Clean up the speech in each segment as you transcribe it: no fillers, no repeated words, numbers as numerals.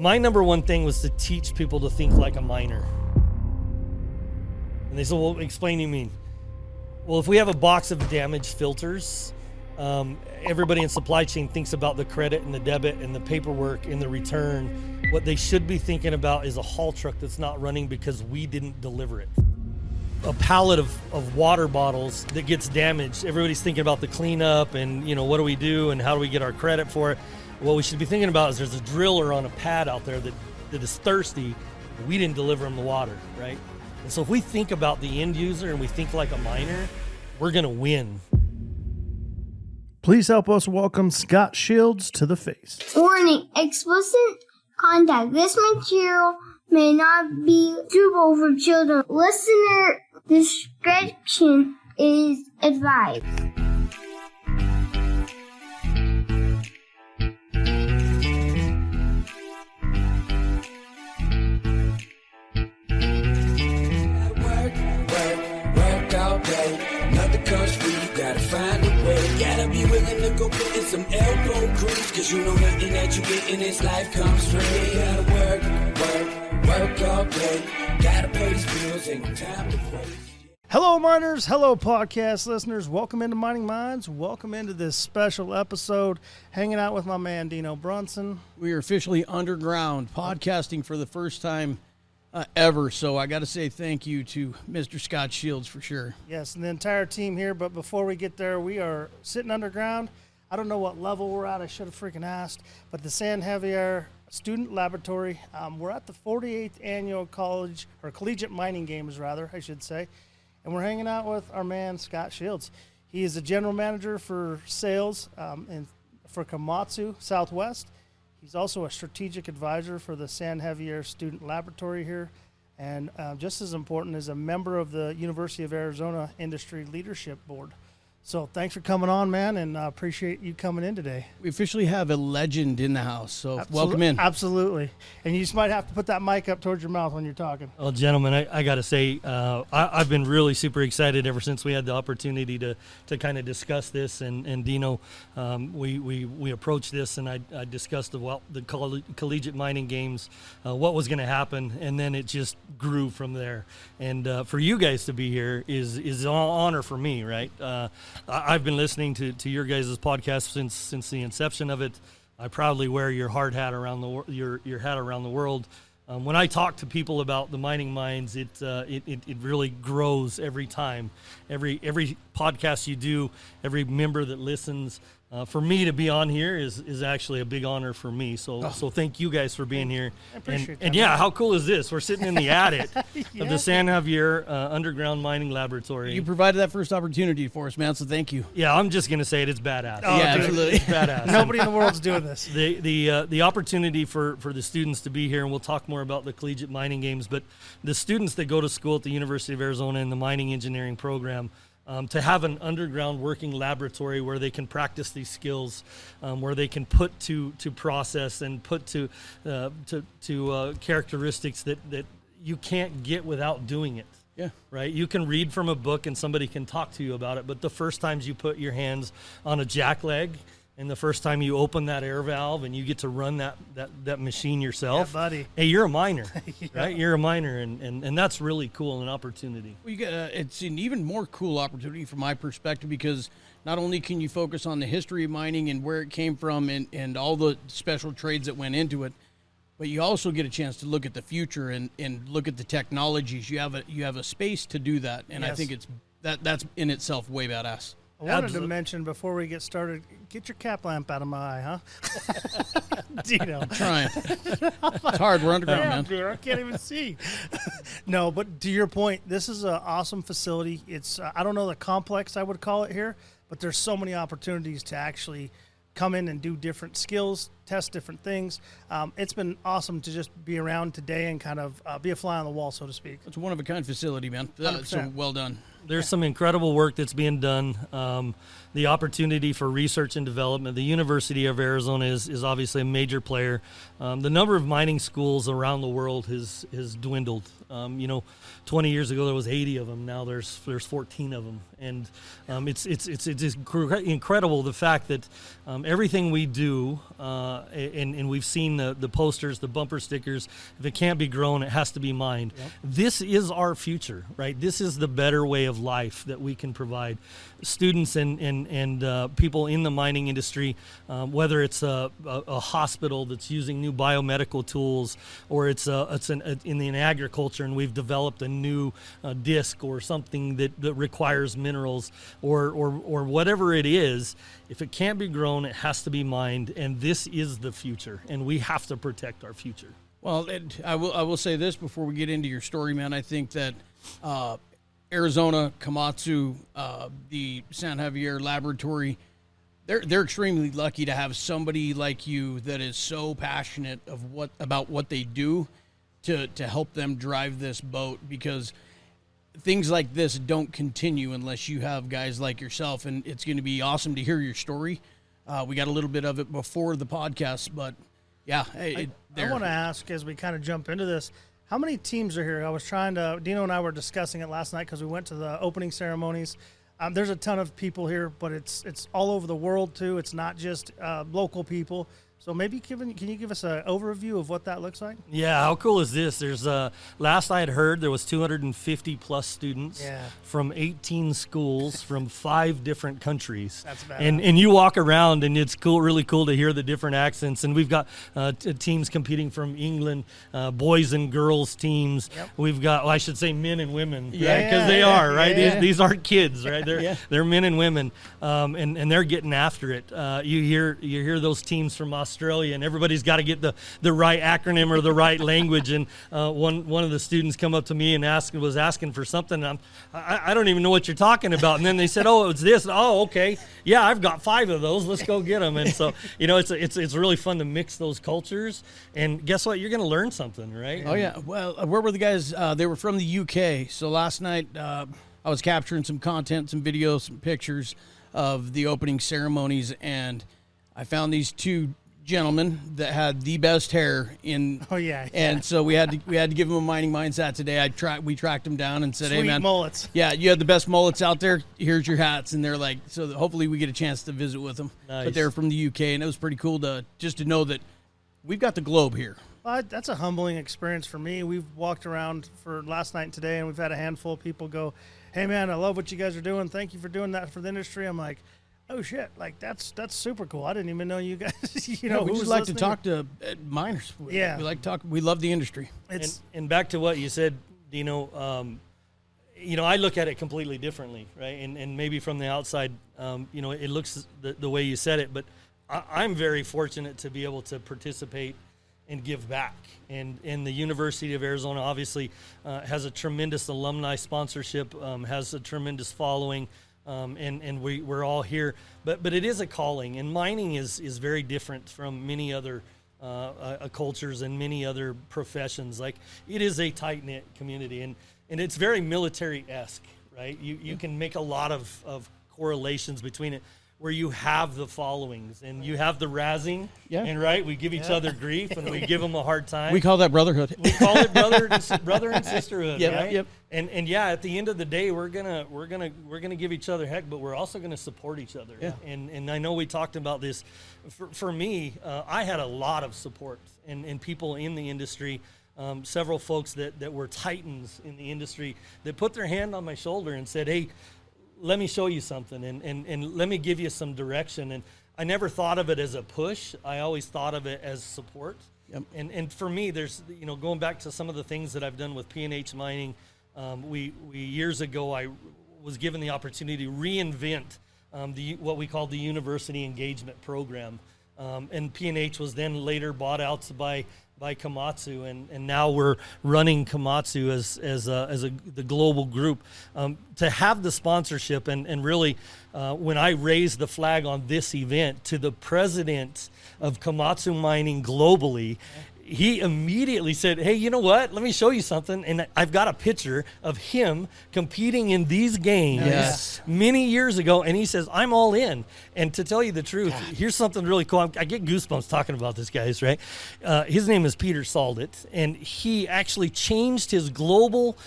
My number one thing was to teach people to think like a miner. And they said, well, explain what you mean. Well, if we have a box of damaged filters, everybody in supply chain thinks about the credit and the debit and the paperwork and the return. What they should be thinking about is a haul truck that's not running because we didn't deliver it. A pallet of water bottles that gets damaged, everybody's thinking about the cleanup and, what do we do and how do we get our credit for it? What we should be thinking about is there's a driller on a pad out there that is thirsty. We didn't deliver him the water, right? And so if we think about the end user and we think like a miner, we're going to win. Please help us welcome Scott Shields to the face. Warning, explicit content. This material may not be suitable for children. Listener discretion is advised. Find a way, gotta be willing to go put in some elbow grease, cause you know nothing that you get in this life comes free. Gotta work all day, gotta pay these bills, ain't no time to waste. Hello, miners. Hello, podcast listeners. Welcome into Mining Minds. Welcome into this special episode, hanging out with my man, Dino Brunson. We are officially underground, podcasting for the first time ever. So I got to say thank you to Mr. Scott Shields for sure. Yes, and the entire team here. But before we get there, we are sitting underground. I don't know what level we're at. I should have freaking asked. But the San Xavier Student Laboratory. We're at the 48th annual collegiate mining games, rather, I should say. And we're hanging out with our man, Scott Shields. He is the general manager for sales for Komatsu Southwest. He's also a strategic advisor for the San Xavier Student Laboratory here, and just as important, is a member of the University of Arizona Industry Leadership Board. So thanks for coming on, man, and appreciate you coming in today. We officially have a legend in the house, so welcome in. Absolutely. And you just might have to put that mic up towards your mouth when you're talking. Well, gentlemen, I got to say, I've been really super excited ever since we had the opportunity to kind of discuss this. And Dino, we approached this, and I discussed the collegiate mining games, what was going to happen, and then it just grew from there. And for you guys to be here is an honor for me, right? I've been listening to your guys' podcast since the inception of it. I proudly wear your hard hat around your hat around the world. When I talk to people about the mining mines, it really grows every time. Every podcast you do, every member that listens. For me to be on here is actually a big honor for me. So thank you guys for being here. I appreciate that. And yeah, how cool is this? We're sitting in the attic Yeah. of the San Xavier Underground Mining Laboratory. You provided that first opportunity for us, man, so thank you. Yeah, I'm just going to say it's badass. Oh, yeah, dude, absolutely. It's badass. Nobody in the world's doing this. The opportunity for the students to be here, and we'll talk more about the collegiate mining games, but the students that go to school at the University of Arizona in the mining engineering program, to have an underground working laboratory where they can practice these skills, where they can put to process and put to characteristics that you can't get without doing it. Yeah. Right. You can read from a book and somebody can talk to you about it, but the first times you put your hands on a jack leg, and the first time you open that air valve and you get to run that machine yourself, Yeah, buddy. Hey, you're a miner, Yeah. right? You're a miner, and that's really cool, an opportunity. Well, it's an even more cool opportunity from my perspective, because not only can you focus on the history of mining and where it came from and all the special trades that went into it, but you also get a chance to look at the future and look at the technologies. You have a space to do that, and I Yes. think that's in itself way badass. I wanted to mention before we get started, get your cap lamp out of my eye, huh? Dino. Trying. It's hard. We're underground, Yeah, man. dude, I can't even see. No, but to your point, this is an awesome facility. It's I don't know the complex I would call it here, but there's so many opportunities to actually come in and do different skills, test different things. It's been awesome to just be around today and kind of be a fly on the wall, so to speak. It's a one-of-a-kind facility, man. So 100%. well done. There's some incredible work that's being done. The opportunity for research and development. The University of Arizona is obviously a major player. The number of mining schools around the world has dwindled. 20 years ago there was 80 of them. Now there's 14 of them, and it's incredible the fact that everything we do and we've seen the posters, the bumper stickers. If it can't be grown, it has to be mined. Yep. This is our future, right? This is the better way of life that we can provide students and people in the mining industry, whether it's a hospital that's using new biomedical tools, or it's in agriculture, and we've developed a new disc or something that requires minerals, or whatever it is. If it can't be grown, it has to be mined, and this is the future, and we have to protect our future. Well, I will say this before we get into your story, man. I think that Arizona, Komatsu, the San Xavier Laboratory, they're extremely lucky to have somebody like you that is so passionate about what they do to help them drive this boat, because things like this don't continue unless you have guys like yourself, and it's going to be awesome to hear your story. We got a little bit of it before the podcast, but yeah. I want to ask, as we kind of jump into this, how many teams are here? I was Dino and I were discussing it last night because we went to the opening ceremonies. There's a ton of people here, but it's all over the world too. It's not just local people. So maybe, can you give us an overview of what that looks like? Yeah, how cool is this? There's last I had heard, there was 250 plus students from 18 schools from 5 different countries. That's bad. And you walk around, and it's cool, really cool to hear the different accents. And we've got teams competing from England, boys and girls teams. Yep. We've got, I should say, men and women, because they are, right? Yeah. These aren't kids, right? They're men and women, and they're getting after it. You hear those teams from Australia, and everybody's got to get the right acronym or the right language. And one of the students come up to me and was asking for something. And I don't even know what you're talking about. And then they said, "Oh, it's this." Oh, okay. Yeah, I've got 5 of those. Let's go get them. And so, it's really fun to mix those cultures. And guess what? You're going to learn something, right? Oh yeah. Well, where were the guys? They were from the UK. So last night I was capturing some content, some videos, some pictures of the opening ceremonies, and I found these 2 gentlemen that had the best hair in. Oh yeah. And so we had to give them a mining mindset today. We tracked them down and said, Sweet "Hey man, mullets. Yeah, you had the best mullets out there. Here's your hats." And they're like, so hopefully we get a chance to visit with them. Nice. But they're from the UK, and it was pretty cool to know that we've got the globe here. Well, that's a humbling experience for me. We've walked around for last night and today, and we've had a handful of people go, "Hey man, I love what you guys are doing. Thank you for doing that for the industry." I'm like, oh shit! Like that's super cool. I didn't even know you guys. We just like to talk to miners. Yeah, we like to talk. We love the industry. And back to what you said, Dino. I look at it completely differently, right? And maybe from the outside, it looks the way you said it. But I'm very fortunate to be able to participate and give back. And the University of Arizona obviously has a tremendous alumni sponsorship, has a tremendous following. And we're all here, but it is a calling, and mining is very different from many other cultures and many other professions. Like, it is a tight-knit community, and it's very military-esque, right? You can make a lot of correlations between it, where you have the followings and you have the razzing, and right, we give each other grief and we give them a hard time. We call that brotherhood. We call it brother and sisterhood, yep, right? Yep. And yeah, at the end of the day, we're gonna give each other heck, but we're also gonna support each other. Yeah. And I know we talked about this. For me, I had a lot of support and people in the industry. Several folks that were titans in the industry that put their hand on my shoulder and said, "Hey, let me show you something, and let me give you some direction." And I never thought of it as a push. I always thought of it as support. Yep. And for me, there's, going back to some of the things that I've done with P&H Mining, we years ago, I was given the opportunity to reinvent what we call the University Engagement Program. And P&H was then later bought out by Komatsu, and now we're running Komatsu as the global group. To have the sponsorship and really, when I raised the flag on this event to the president of Komatsu Mining globally, he immediately said, hey, you know what? Let me show you something. And I've got a picture of him competing in these games Yes. many years ago. And he says, I'm all in. And to tell you the truth, here's something really cool. I get goosebumps talking about this, guys, right? His name is Peter Saldet, and he actually changed his global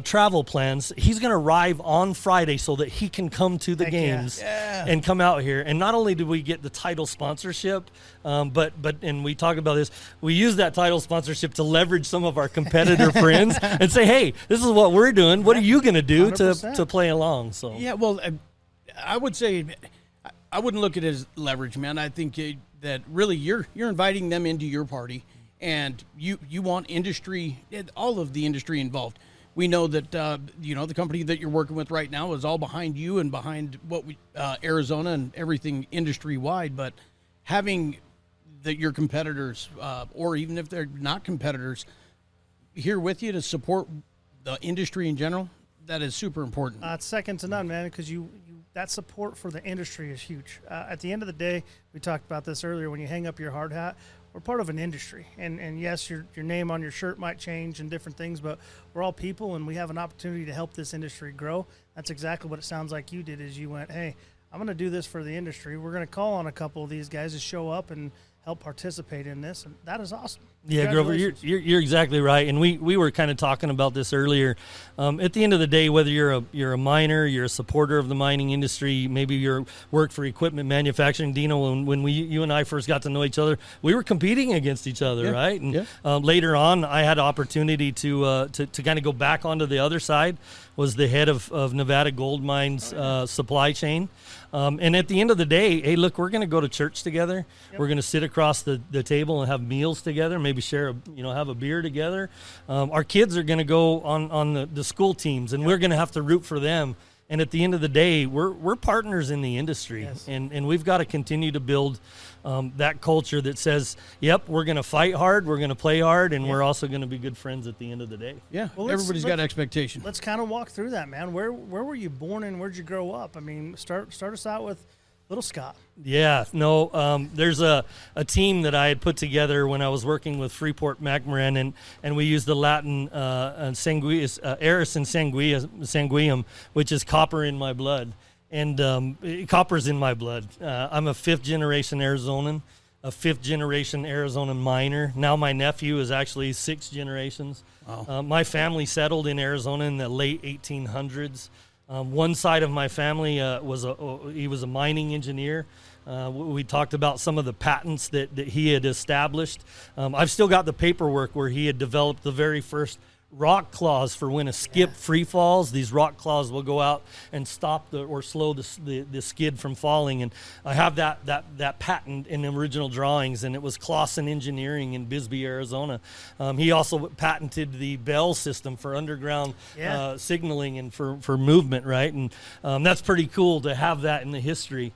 travel plans. He's going to arrive on Friday so that he can come to the Heck games yeah. and come out here. And not only did we get the title sponsorship, but and we talk about this, we use that title sponsorship to leverage some of our competitor friends and say, hey, this is what we're doing. What are you going to do 100%. to play along? So Yeah, well, I would say I wouldn't look at it as leverage, man. I think that really you're inviting them into your party, and you want industry, all of the industry involved. We know that the company that you're working with right now is all behind you and behind what Arizona and everything industry wide. But having your competitors, or even if they're not competitors, here with you to support the industry in general, that is super important. It's second to none, man, because you that support for the industry is huge. At the end of the day, we talked about this earlier, when you hang up your hard hat, we're part of an industry. And yes, your name on your shirt might change and different things, but we're all people, and we have an opportunity to help this industry grow. That's exactly what it sounds like you did, is you went, hey, I'm going to do this for the industry. We're going to call on a couple of these guys to show up and help participate in this, and that is awesome. Yeah, Grover, you're exactly right, and we were kind of talking about this earlier. At the end of the day, whether you're a miner, you're a supporter of the mining industry, maybe you're work for equipment manufacturing. Dino, when you and I first got to know each other, we were competing against each other, right? And later on, I had opportunity to kind of go back onto the other side. Was the head of Nevada Gold Mines supply chain. And at the end of the day, hey, look, we're going to go to church together. Yep. We're going to sit across the table and have meals together, maybe share, have a beer together. Our kids are going to go on the school teams, and we're going to have to root for them. And at the end of the day, we're partners in the industry, yes. and we've got to continue to build that culture that says, yep, we're going to fight hard, we're going to play hard, and we're also going to be good friends at the end of the day. Yeah, well, everybody's got expectation. Let's kind of walk through that, man. Where were you born and where'd you grow up? I mean, start us out with little Scott. Yeah, no, there's a team that I had put together when I was working with Freeport McMoran, and we used the Latin sanguius, eris and sanguium, which is copper in my blood. And copper's in my blood. I'm a fifth-generation Arizonan, a fifth-generation Arizonan miner. Now my nephew is actually 6 generations. Wow. My family settled in Arizona in the late 1800s. One side of my family was a mining engineer. We talked about some of the patents that he had established. I've still got the paperwork where he had developed the very first rock claws for when a skip free falls. These rock claws will go out and stop or slow the skid from falling. And I have that patent in the original drawings, and it was Clausen Engineering in Bisbee, Arizona. He also patented the bell system for underground signaling and for movement, right? And that's pretty cool to have that in the history.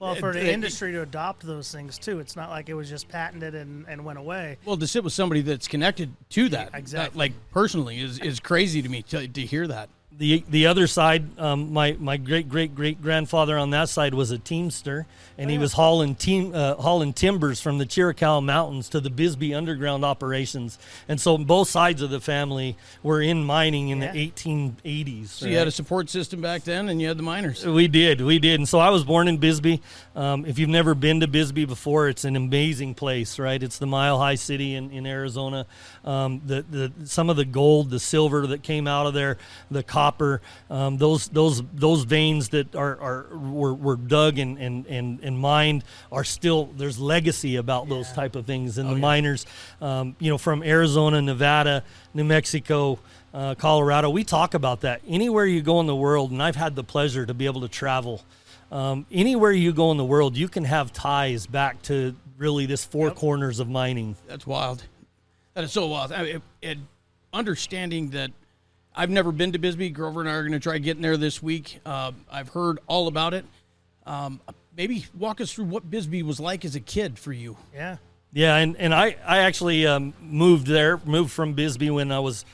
Well, for the industry to adopt those things, too. It's not like it was just patented and went away. Well, to sit with somebody that's connected to that, exactly. Like personally, is crazy to me to hear that. The other side, my great grandfather on that side was a teamster, and he was hauling timbers from the Chiricahua Mountains to the Bisbee underground operations. And so both sides of the family were in mining in the 1880s. So you had a support system back then, and you had the miners. We did. And so I was born in Bisbee. If you've never been to Bisbee before, it's an amazing place, right? It's the Mile High City in Arizona. Some of the gold, the silver that came out of there, the copper, those veins that were dug and mined are still, there's legacy about those type of things. And the miners, from Arizona, Nevada, New Mexico, Colorado, we talk about that. Anywhere you go in the world, and I've had the pleasure to be able to travel, anywhere you go in the world, you can have ties back to really this four corners of mining. That's wild. That is so wild. Understanding that I've never been to Bisbee. Grover and I are going to try getting there this week. I've heard all about it. Maybe walk us through what Bisbee was like as a kid for you. Yeah. Yeah, and I actually moved from Bisbee when I was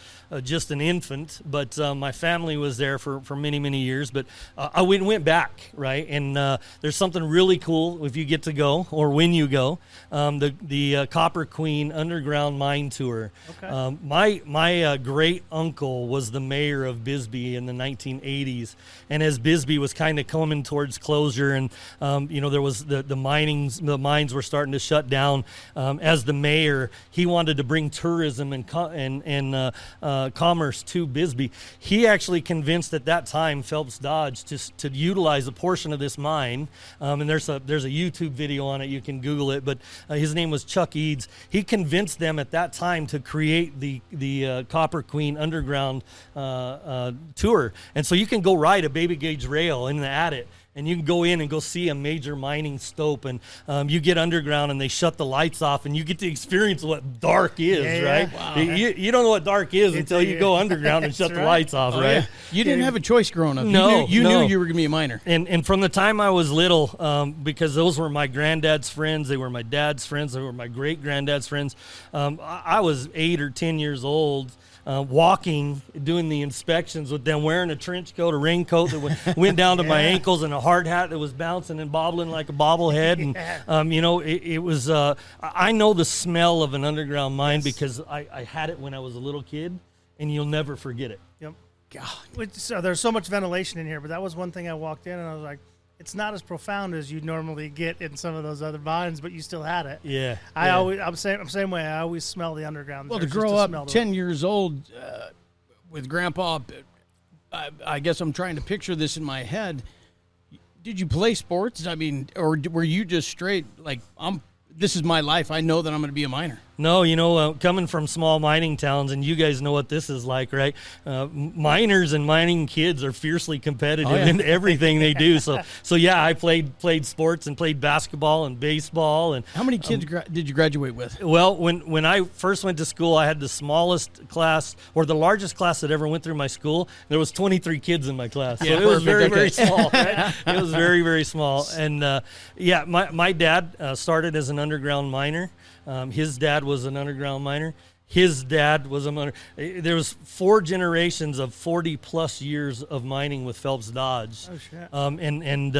just an infant, but my family was there for many years. But I went back, right? And there's something really cool if you get to go, or when you go, the Copper Queen Underground Mine Tour. Okay. My great uncle was the mayor of Bisbee in the 1980s, and as Bisbee was kind of coming towards closure, and there was the mines were starting to shut down. As the mayor, he wanted to bring tourism and commerce to Bisbee. He actually convinced at that time Phelps Dodge to utilize a portion of this mine. And there's a YouTube video on it. You can Google it. But his name was Chuck Eads. He convinced them at that time to create the Copper Queen Underground tour. And so you can go ride a baby gauge rail in the adit. And you can go in and go see a major mining stope, and you get underground and they shut the lights off, and you get to experience what dark is, right? Wow. You don't know what dark is until you go underground and shut the lights off, right? Yeah. You didn't have a choice growing up. No, you knew no. you were going to be a miner. And from the time I was little, because those were my granddad's friends, they were my dad's friends, they were my great-granddad's friends. I was 8 or 10 years old. Walking, doing the inspections with them, wearing a trench coat, a raincoat that went down to my ankles, and a hard hat that was bouncing and bobbling like a bobblehead. And it was. I know the smell of an underground mine because I had it when I was a little kid, and you'll never forget it. Yep. God. There's so much ventilation in here, but that was one thing I walked in and I was like, it's not as profound as you normally get in some of those other mines, but you still had it. Yeah. I'm same way. I always smell the underground. Well, to grow up 10 years old with Grandpa, I guess I'm trying to picture this in my head. Did you play sports? I mean, or were you just straight like, this is my life. I know that I'm going to be a miner. No, coming from small mining towns, and you guys know what this is like, right? Miners and mining kids are fiercely competitive in everything they do. So yeah, I played sports and played basketball and baseball. And how many kids did you graduate with? Well, when I first went to school, I had the smallest class, or the largest class that ever went through my school. There was 23 kids in my class, so it was very small. Right? It was very small. And my dad started as an underground miner. His dad was an underground miner. His dad was a miner. There was 4 generations of 40-plus years of mining with Phelps Dodge. Oh, shit. And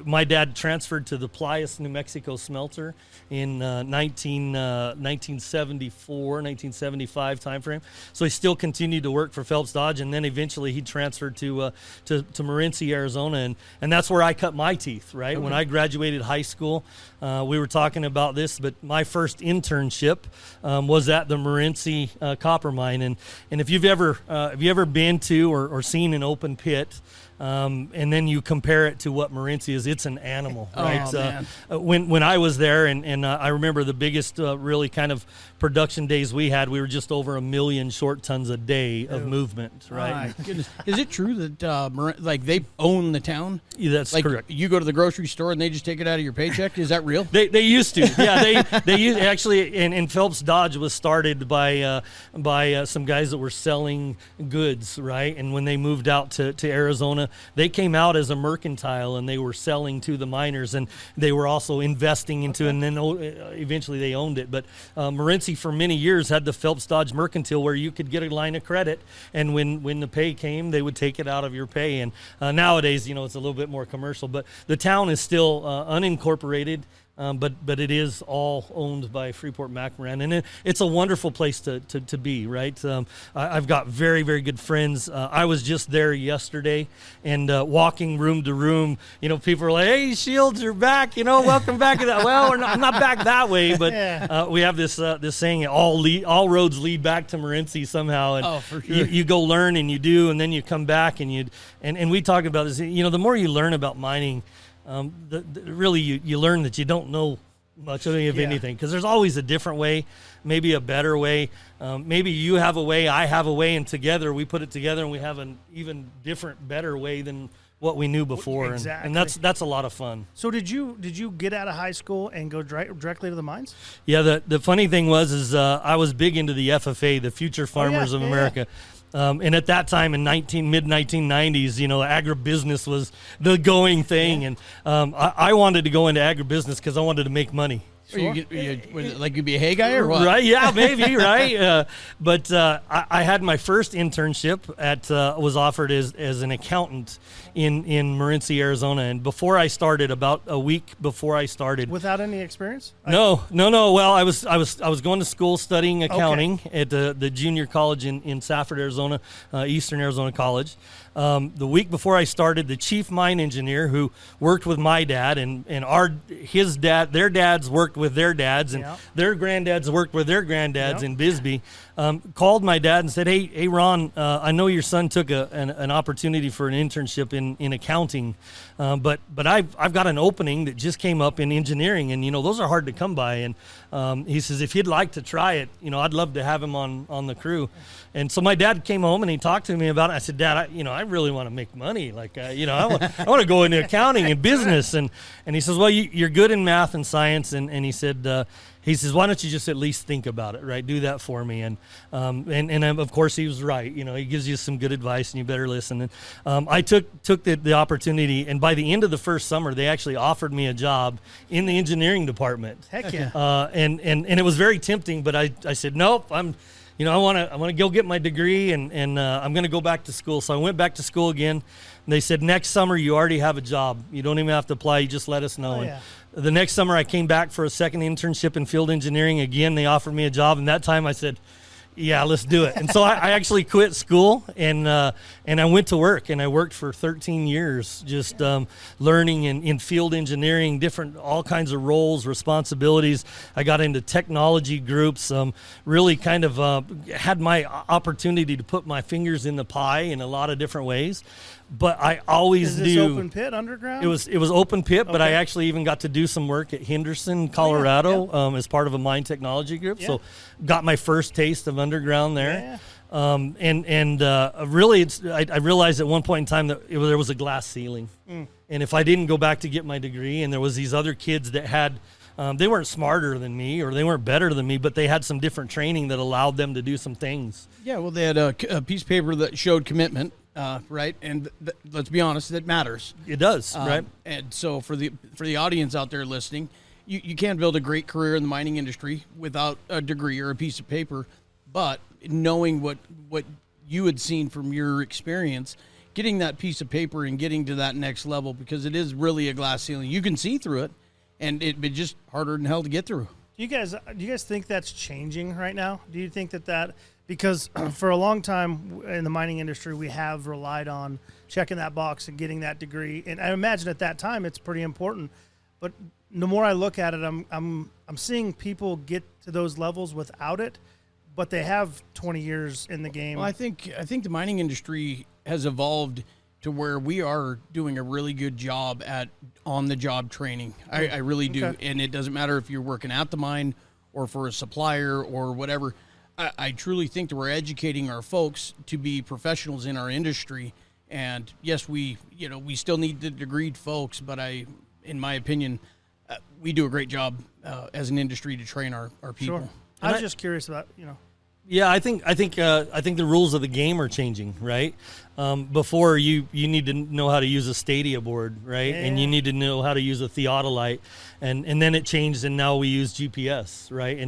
my dad transferred to the Playas, New Mexico smelter in 1974, 1975 timeframe. So he still continued to work for Phelps Dodge, and then eventually he transferred to Morenci, Arizona, and that's where I cut my teeth, right? Okay. When I graduated high school, we were talking about this, but my first internship was at the Morenci copper mine, and if you've ever been to or seen an open pit, and then you compare it to what Morenci is, it's an animal, right? When I was there, and I remember the biggest really kind of production days we had, we were just over 1 million short tons a day of movement, right? My goodness. Is it true that they own the town? Yeah, that's correct. You go to the grocery store and they just take it out of your paycheck? Is that real? They used to. Yeah, they used, actually, and Phelps Dodge was started by some guys that were selling goods, right? And when they moved out to Arizona, they came out as a mercantile, and they were selling to the miners, and they were also investing into, and then eventually they owned it. But Morenci for many years had the Phelps Dodge Mercantile, where you could get a line of credit, and when the pay came, they would take it out of your pay. And nowadays, it's a little bit more commercial, but the town is still unincorporated. But it is all owned by Freeport-McMoRan, and it's a wonderful place to be, right? I've got very good friends. I was just there yesterday, and walking room to room, people are like, "Hey, Shields, you're back! Welcome back." Well, I'm not back that way, but we have this saying: all roads lead back to Morenci somehow. And for sure. you go learn, and you do, and then you come back, and we talk about this. The more you learn about mining, really you learn that you don't know much of anything, because there's always a different way, maybe a better way. Maybe you have a way, I have a way, and together we put it together and we have an even different, better way than what we knew before. Exactly. And that's a lot of fun. So did you get out of high school and go directly to the mines? Yeah, the funny thing was I was big into the FFA, the Future Farmers of America. And at that time in mid-1990s, agribusiness was the going thing. And I wanted to go into agribusiness because I wanted to make money. Or like you'd be a hay guy or what? Right? Yeah, maybe. Right. But I had my first internship at was offered as an accountant in Morenci, Arizona, and before I started, about a week before I started, Without any experience? no. Well, I was going to school studying accounting at the junior college in Safford, Arizona, Eastern Arizona College. The week before I started, the chief mine engineer who worked with my dad and his dad, their dads worked with their dads, and their granddads worked with their granddads in Bisbee, called my dad and said, "Hey, Ron, I know your son took an opportunity for an internship in accounting, but I've got an opening that just came up in engineering, and those are hard to come by. And he says if he'd like to try it, I'd love to have him on the crew." And so my dad came home and he talked to me about it. I said, "Dad, I really want to make money. Like, I want to go into accounting and business." And he says, "Well, you're good in math and science." And he said, "Why don't you just at least think about it, right? Do that for me." And of course he was right. He gives you some good advice and you better listen. And I took the opportunity, and by the end of the first summer, they actually offered me a job in the engineering department. Heck yeah. And it was very tempting, but I said, "Nope, I want to go get my degree, and I'm going to go back to school." So I went back to school again. And they said, "Next summer, you already have a job. You don't even have to apply. You just let us know." Yeah. And the next summer, I came back for a second internship in field engineering. Again, they offered me a job, and that time I said, "Yeah, let's do it." And so I actually quit school and I went to work, and I worked for 13 years just learning in field engineering, all kinds of roles, responsibilities. I got into technology groups, really kind of had my opportunity to put my fingers in the pie in a lot of different ways. But I always Is this knew open pit underground? it was open pit, but I Okay. actually even got to do some work at Henderson, Colorado, as part of a mine technology group. Yeah. So got my first taste of underground there. Yeah. Really, I realized at one point in time that there was a glass ceiling, and if I didn't go back to get my degree, and there was these other kids that had. They weren't smarter than me, or they weren't better than me, but they had some different training that allowed them to do some things. Yeah, well, they had a piece of paper that showed commitment, right? And let's be honest, that matters. It does, right? And so for the audience out there listening, you can't build a great career in the mining industry without a degree or a piece of paper. But knowing what you had seen from your experience, getting that piece of paper and getting to that next level, because it is really a glass ceiling. You can see through it, and it'd be just harder than hell to get through. Do you guys think that's changing right now? Do you think that because for a long time in the mining industry, we have relied on checking that box and getting that degree, and I imagine at that time it's pretty important. But the more I look at it, I'm seeing people get to those levels without it, but they have 20 years in the game. Well, I think the mining industry has evolved to where we are doing a really good job at on-the-job training. I really do. Okay. And it doesn't matter if you're working at the mine or for a supplier or whatever. I truly think that we're educating our folks to be professionals in our industry. And yes, we still need the degreed folks, but in my opinion, we do a great job as an industry to train our people. Sure. I was just curious about, Yeah, I think the rules of the game are changing, right? Before you need to know how to use a stadia board, right? And you need to know how to use a theodolite, and then it changed, and now we use GPS, right?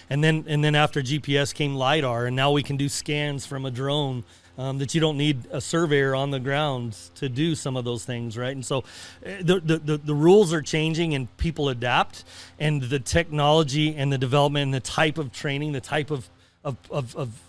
And then after GPS came LiDAR, and now we can do scans from a drone. That you don't need a surveyor on the ground to do some of those things, right? And so the rules are changing, and people adapt, and the technology and the development and the type of training, the type of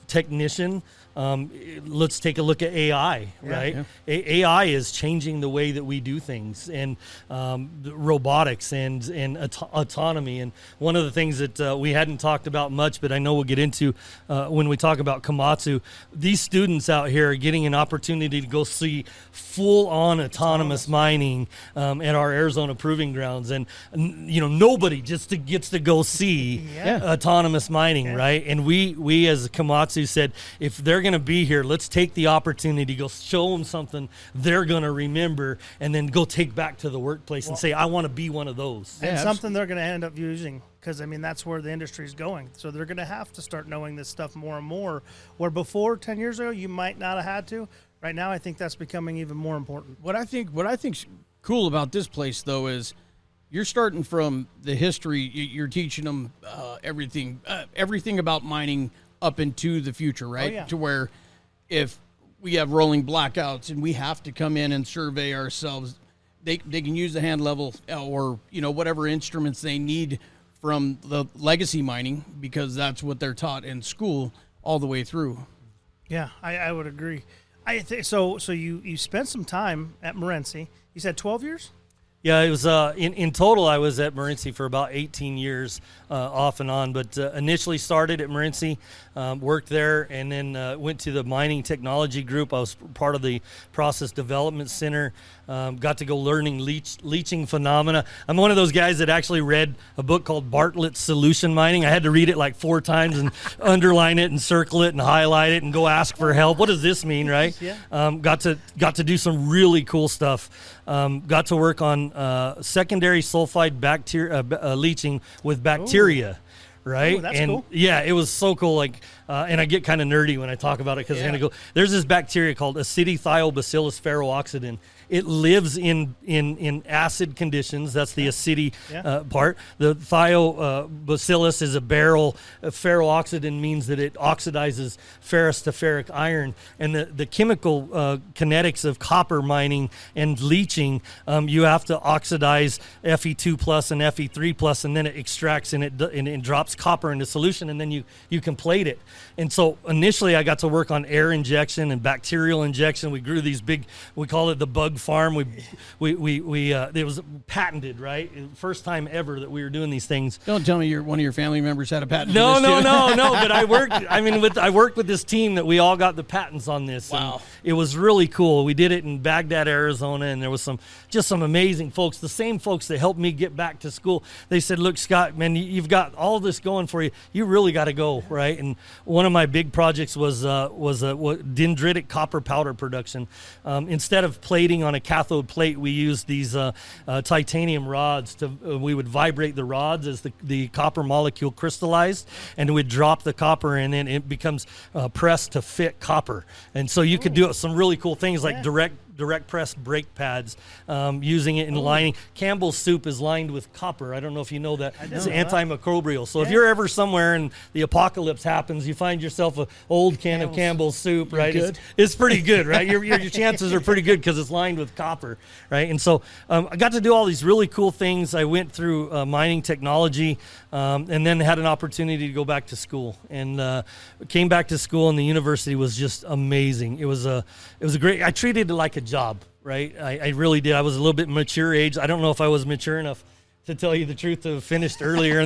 technician. Let's take a look at AI, right? Yeah. AI is changing the way that we do things, and robotics and autonomy. And one of the things that we hadn't talked about much, but I know we'll get into when we talk about Komatsu, these students out here are getting an opportunity to go see full-on autonomous mining at our Arizona proving grounds, and nobody just gets to go see autonomous mining, right? And we as Komatsu said, if they're going to be here, let's take the opportunity to go show them something they're going to remember, and then go take back to the workplace and say, I want to be one of those. and something they're going to end up using, because that's where the industry is going. So they're going to have to start knowing this stuff more and more, where before 10 years ago you might not have had to. Right now I think that's becoming even more important. What I think's cool about this place, though, is you're starting from the history. You're teaching them everything about mining up into the future, right? yeah. To where if we have rolling blackouts and we have to come in and survey ourselves, they can use the hand level or, whatever instruments they need from the legacy mining, because that's what they're taught in school all the way through. Yeah, I would agree. I think so. So you spent some time at Morenci. You said 12 years? Yeah, it was in total. I was at Morenci for about 18 years, off and on. But initially started at Morenci, worked there, and then went to the mining technology group. I was part of the process development center. Got to go learning leaching phenomena. I'm one of those guys that actually read a book called Bartlett's Solution Mining. I had to read it like 4 times and underline it and circle it and highlight it and go ask for help. What does this mean, right? Yeah. Got to do some really cool stuff. Got to work on secondary sulfide bacteria leaching with bacteria. Right. Ooh, that's and cool. yeah, it was so cool. Like, and I get kind of nerdy when I talk about it because I'm going to go, there's this bacteria called Acetithiobacillus ferrooxidin. It lives in acid conditions. That's the acidy part. The thiobacillus is a barrel. Ferrooxidin means that it oxidizes ferrous to ferric iron. And the chemical kinetics of copper mining and leaching, you have to oxidize Fe2 plus and Fe3 plus, and then it extracts and it drops copper into solution, and then you can plate it. And so initially I got to work on air injection and bacterial injection. We grew these big, we call it the bug farm. It was patented, right? First time ever that we were doing these things. Don't tell me one of your family members had a patent. No. for this too. But I worked with this team that we all got the patents on this. Wow. And it was really cool. We did it in Baghdad, Arizona, and there was some amazing folks. The same folks that helped me get back to school. They said, "Look, Scott, man, you've got all this going for you. You really got to go, right?" And one of my big projects was dendritic copper powder production. Instead of plating on a cathode plate, we used these titanium rods. We would vibrate the rods as the copper molecule crystallized, and we'd drop the copper, and then it becomes pressed to fit copper. And so you could do some really cool things like direct press brake pads, using it in lining. Campbell's soup is lined with copper. I don't know if you know that. It's antimicrobial. So if you're ever somewhere and the apocalypse happens, you find yourself an old can of Campbell's soup, right? Good. It's pretty good, right? Your chances are pretty good because it's lined with copper, right? And so I got to do all these really cool things. I went through mining technology, and then had an opportunity to go back to school, and came back to school, and the university was just amazing. It was a great. I treated it like a job, right? I really did. I was a little bit mature age. I don't know if I was mature enough to tell you the truth to have finished earlier.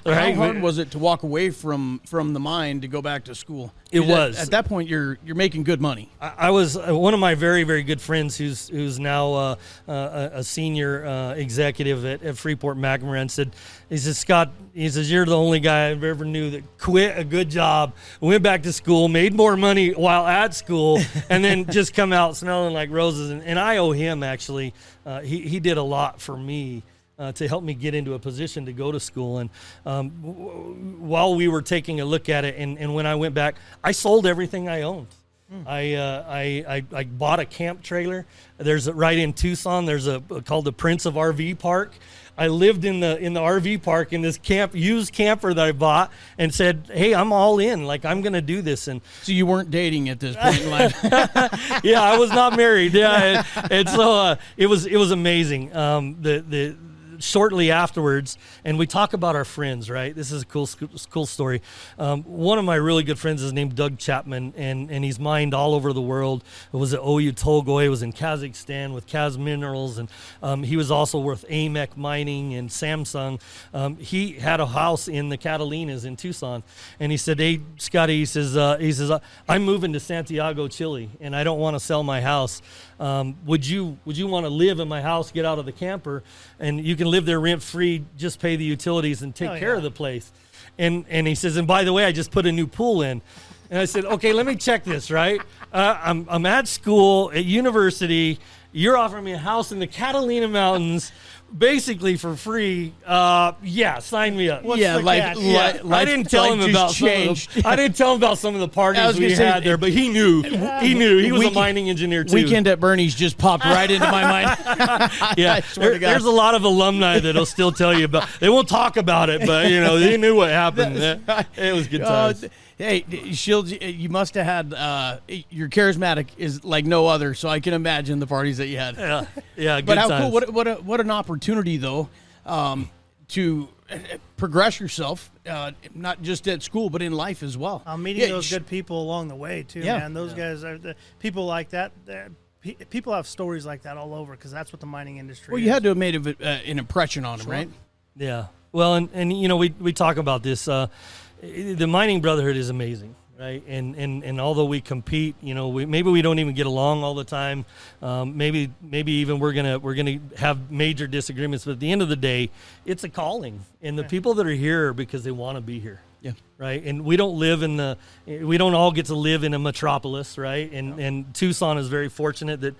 How hard was it to walk away from the mine to go back to school? It was. At that point, you're making good money. I was one of my very, very good friends who's now a senior executive at Freeport McMoran he said, Scott, you're the only guy I've ever knew that quit a good job, went back to school, made more money while at school, and then just come out smelling like roses. And I owe him, actually. He did a lot for me. To help me get into a position to go to school. And while we were taking a look at it, and when I went back, I sold everything I owned. I bought a camp trailer. There's right in Tucson. There's called the Prince of RV Park. I lived in the RV park in this used camper that I bought, and said, "Hey, I'm all in. Like, I'm going to do this." And so you weren't dating at this point in life. Yeah, I was not married. Yeah, and so it was amazing. Shortly afterwards, and we talk about our friends, right? This is a cool story. One of my really good friends is named Doug Chapman, and he's mined all over the world. It was at Oyu Tolgoi, it was in Kazakhstan with Kaz Minerals, and he was also with AMEC Mining and Samsung. He had a house in the Catalinas in Tucson, and he said, "Hey, Scotty," he says, "I'm moving to Santiago, Chile, and I don't want to sell my house. Would you want to live in my house, get out of the camper, and you can live there rent free, just pay the utilities and take care of the place?" And he says, "And by the way, I just put a new pool in." And I said, "Okay, let me check this, right? I'm at school, at university. You're offering me a house in the Catalina Mountains, basically for free. Yeah, sign me up. What's yeah, the like, catch? I didn't tell him about I didn't tell him about some of the parties we had there, but he knew. He knew. He was a mining engineer too. Weekend at Bernie's just popped right into my mind. Yeah, there's a lot of alumni that'll still tell you about. They won't talk about it, but they knew what happened. It was good times. Hey, Shields, you must have had your charismatic is like no other, so I can imagine the parties that you had. Yeah, good but how times. cool! What an opportunity though, to progress yourself, not just at school but in life as well. Meeting those good people along the way too, Yeah. man. Those guys are people like that. People have stories like that all over because that's what the mining industry. Well, is. you had to have made an impression on him, right? Yeah. Well, and we talk about this. The mining brotherhood is amazing, right? And although we compete, maybe we don't even get along all the time. Maybe even we're gonna have major disagreements. But at the end of the day, it's a calling, and the people that are here are because they want to be here. Yeah. Right. And we don't all get to live in a metropolis, right? And Tucson is very fortunate that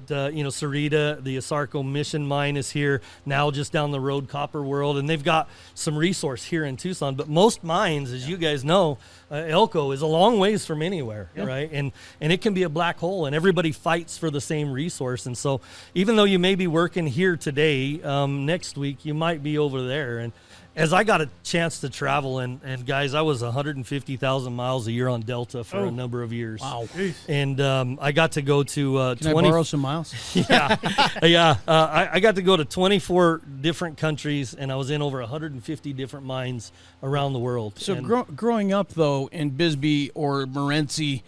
Sarita, the Asarco Mission mine is here now, just down the road, Copper World, and they've got some resource here in Tucson. But most mines, as you guys know, Elko is a long ways from anywhere, right? And it can be a black hole, and everybody fights for the same resource. And so even though you may be working here today, next week you might be over there. And as I got a chance to travel, and guys, I was 150,000 miles a year on Delta for a number of years. Wow. And I got to go to Can I borrow some miles? yeah. I got to go to 24 different countries, and I was in over 150 different mines around the world. So And growing up, though, in Bisbee or Morenci,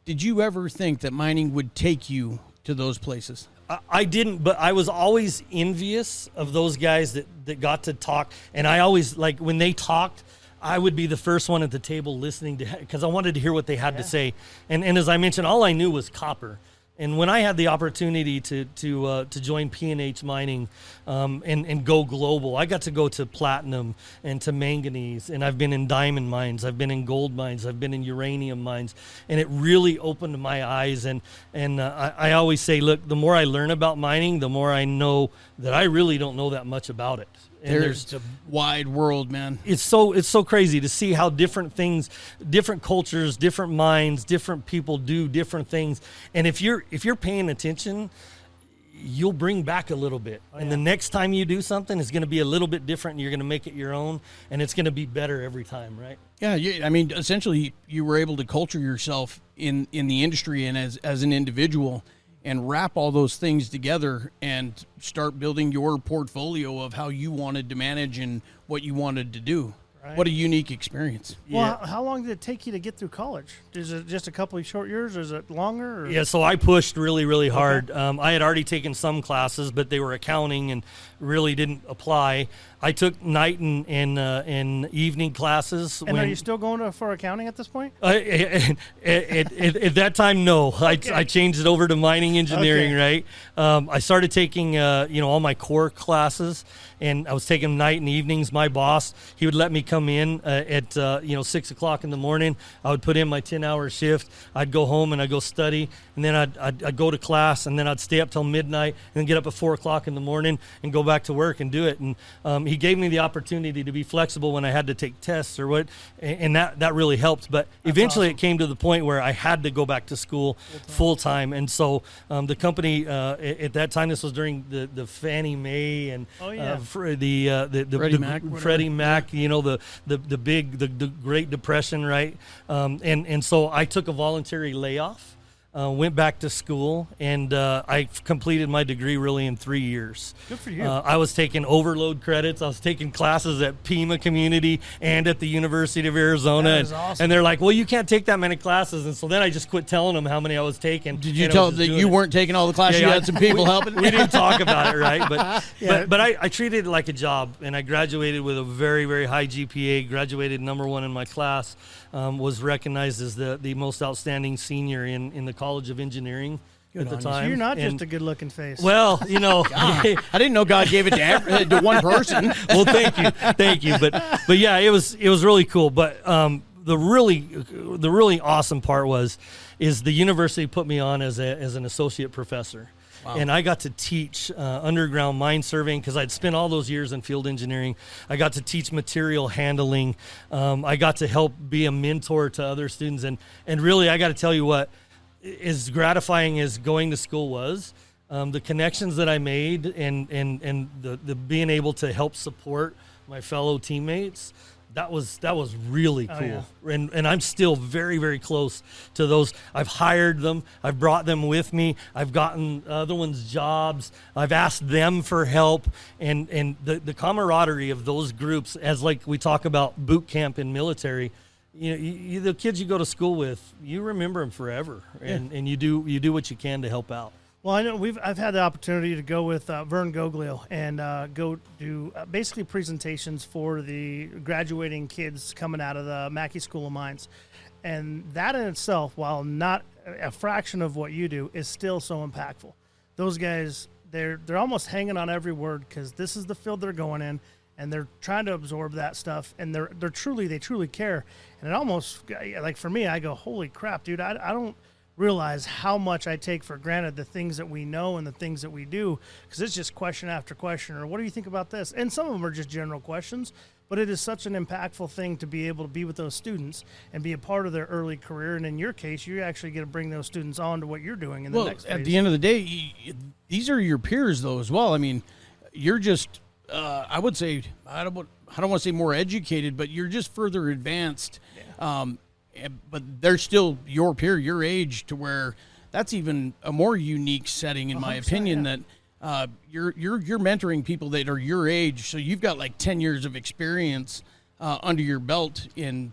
did you ever think that mining would take you to those places? I didn't, but I was always envious of those guys that got to talk. And I always, like, when they talked, I would be the first one at the table listening to, because I wanted to hear what they had to say. And as I mentioned, all I knew was copper. And when I had the opportunity to join P&H Mining and go global, I got to go to platinum and to manganese, and I've been in diamond mines, I've been in gold mines, I've been in uranium mines, and it really opened my eyes. And I always say, look, the more I learn about mining, the more I know that I really don't know that much about it. And There's a wide world, man. It's so crazy to see how different things, different cultures, different minds, different people do different things. And if you're paying attention, you'll bring back a little bit. And the next time you do something, it's going to be a little bit different, and you're going to make it your own, and it's going to be better every time, right? Yeah, I mean, essentially, you were able to culture yourself in the industry and as an individual, and wrap all those things together and start building your portfolio of how you wanted to manage and what you wanted to do. Right. What a unique experience. Well, how long did it take you to get through college? Is it just a couple of short years, or is it longer? Or? Yeah, so I pushed really, really hard. I had already taken some classes, but they were accounting and really didn't apply. I took night and evening classes. And are you still going for accounting at this point? At that time, no. Okay. I changed it over to mining engineering, right? I started taking, all my core classes, and I was taking night and evenings. My boss, he would let me come in at 6 o'clock in the morning. I would put in my 10-hour shift. I'd go home and I'd go study, and then I'd go to class, and then I'd stay up till midnight, and then get up at 4 o'clock in the morning and go back to work and do it. And he gave me the opportunity to be flexible when I had to take tests or what, and that really helped. But eventually it came to the point where I had to go back to school full time. And so the company at that time, this was during the Fannie Mae and Freddie Mac, the Great Depression, right? And so I took a voluntary layoff. Went back to school, and I completed my degree really in 3 years. Good for you. I was taking overload credits. I was taking classes at Pima Community and at the University of Arizona. That is awesome. And they're like, well, you can't take that many classes. And so then I just quit telling them how many I was taking. Did you tell them that you weren't taking all the classes? You had some people helping? We didn't talk about it, right? But I treated it like a job, and I graduated with a very, very high GPA, graduated #1 in my class, was recognized as the most outstanding senior in the College of Engineering at the time. So you're not just a good-looking face. Well, I didn't know God gave it to one person. Well, thank you. But yeah, it was really cool. But the really awesome part is the university put me on as an associate professor. and I got to teach underground mine surveying because I'd spent all those years in field engineering. I got to teach material handling. I got to help be a mentor to other students, and really, I got to tell you what, as gratifying as going to school was, the connections that I made and the being able to help support my fellow teammates, that was really cool. Oh, yeah. And I'm still very, very close to those. I've hired them. I've brought them with me. I've gotten other ones jobs. I've asked them for help. And the camaraderie of those groups, as like we talk about boot camp in military, the kids you go to school with, you remember them forever, and you do what you can to help out. Well, I know I've had the opportunity to go with Vern Goglio and go do basically presentations for the graduating kids coming out of the Mackey School of Mines, and that in itself, while not a fraction of what you do, is still so impactful. Those guys, they're almost hanging on every word because this is the field they're going in. And they're trying to absorb that stuff, and they truly care. And it almost, like for me, I go, holy crap, dude! I don't realize how much I take for granted the things that we know and the things that we do, because it's just question after question. Or what do you think about this? And some of them are just general questions, but it is such an impactful thing to be able to be with those students and be a part of their early career. And in your case, you actually get to bring those students on to what you're doing in the next phase. At the end of the day, these are your peers, though, as well. I mean, you're just. I would say I don't want to say more educated, but you're just further advanced. Yeah. But they're still your peer, your age, to where that's even a more unique setting, in my opinion. Yeah. That you're mentoring people that are your age, so you've got like 10 years of experience under your belt in.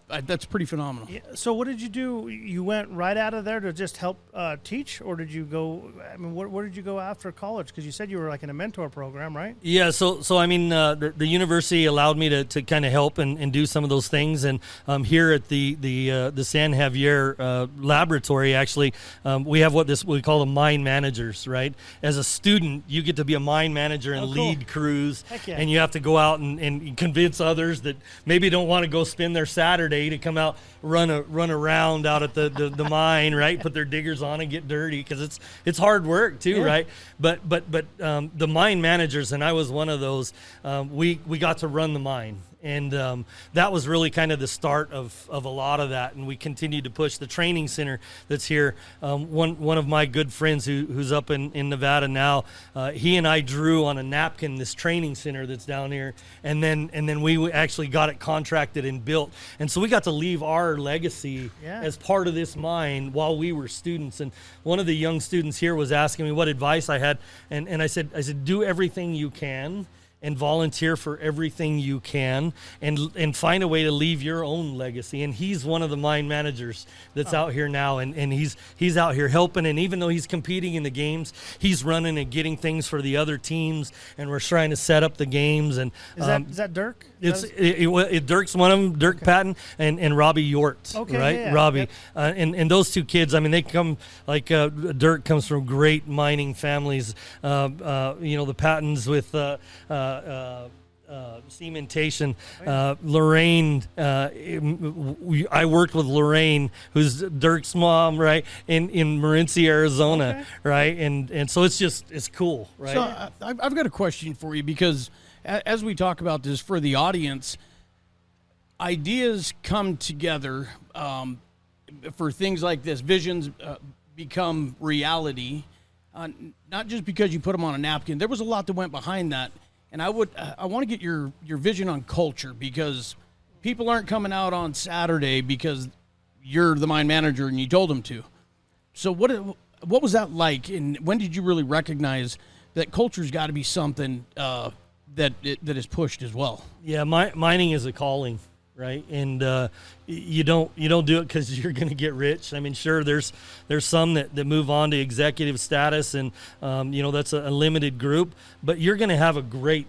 That's pretty phenomenal. Yeah. So what did you do? You went right out of there to just help teach, or did you go? I mean, where did you go after college? Because you said you were like in a mentor program, right? Yeah. So I mean, the university allowed me to kind of help and do some of those things. And here at the San Xavier Laboratory, actually, we have what we call the mine managers, right? As a student, you get to be a mine manager and lead crews, yeah. and you have to go out and convince others that maybe don't want to go spend their Saturday to come out run around out at the mine, right? Put their diggers on and get dirty, because it's hard work too, yeah. Right? But the mine managers, and I was one of those. We got to run the mine. And that was really kind of the start of a lot of that. And we continued to push the training center that's here. One of my good friends who's up in Nevada now, he and I drew on a napkin this training center that's down here. And then we actually got it contracted and built. And so we got to leave our legacy as part of this mine while we were students. And one of the young students here was asking me what advice I had. And I said, do everything you can. And volunteer for everything you can, and find a way to leave your own legacy. And he's one of the mine managers that's out here now, and he's out here helping. And even though he's competing in the games, he's running and getting things for the other teams, and we're trying to set up the games. And is that Dirk? Dirk's one of them, Dirk Patton and Robbie Yort, right? Yeah, Robbie. Yep. And those two kids, I mean, they come, like Dirk comes from great mining families. The Pattons with cementation. Lorraine, I worked with Lorraine, who's Dirk's mom, right, in Morenci, Arizona, right, and so it's cool, right? So I've got a question for you, because as we talk about this for the audience, ideas come together for things like this. Visions become reality, not just because you put them on a napkin. There was a lot that went behind that. And I want to get your vision on culture, because people aren't coming out on Saturday because you're the mine manager and you told them to. So what was that like, and when did you really recognize that culture's got to be something that is pushed as well? Yeah, mining is a calling, right? And you don't do it because you're going to get rich. I mean, sure, there's some that move on to executive status, and that's a limited group, but you're going to have a great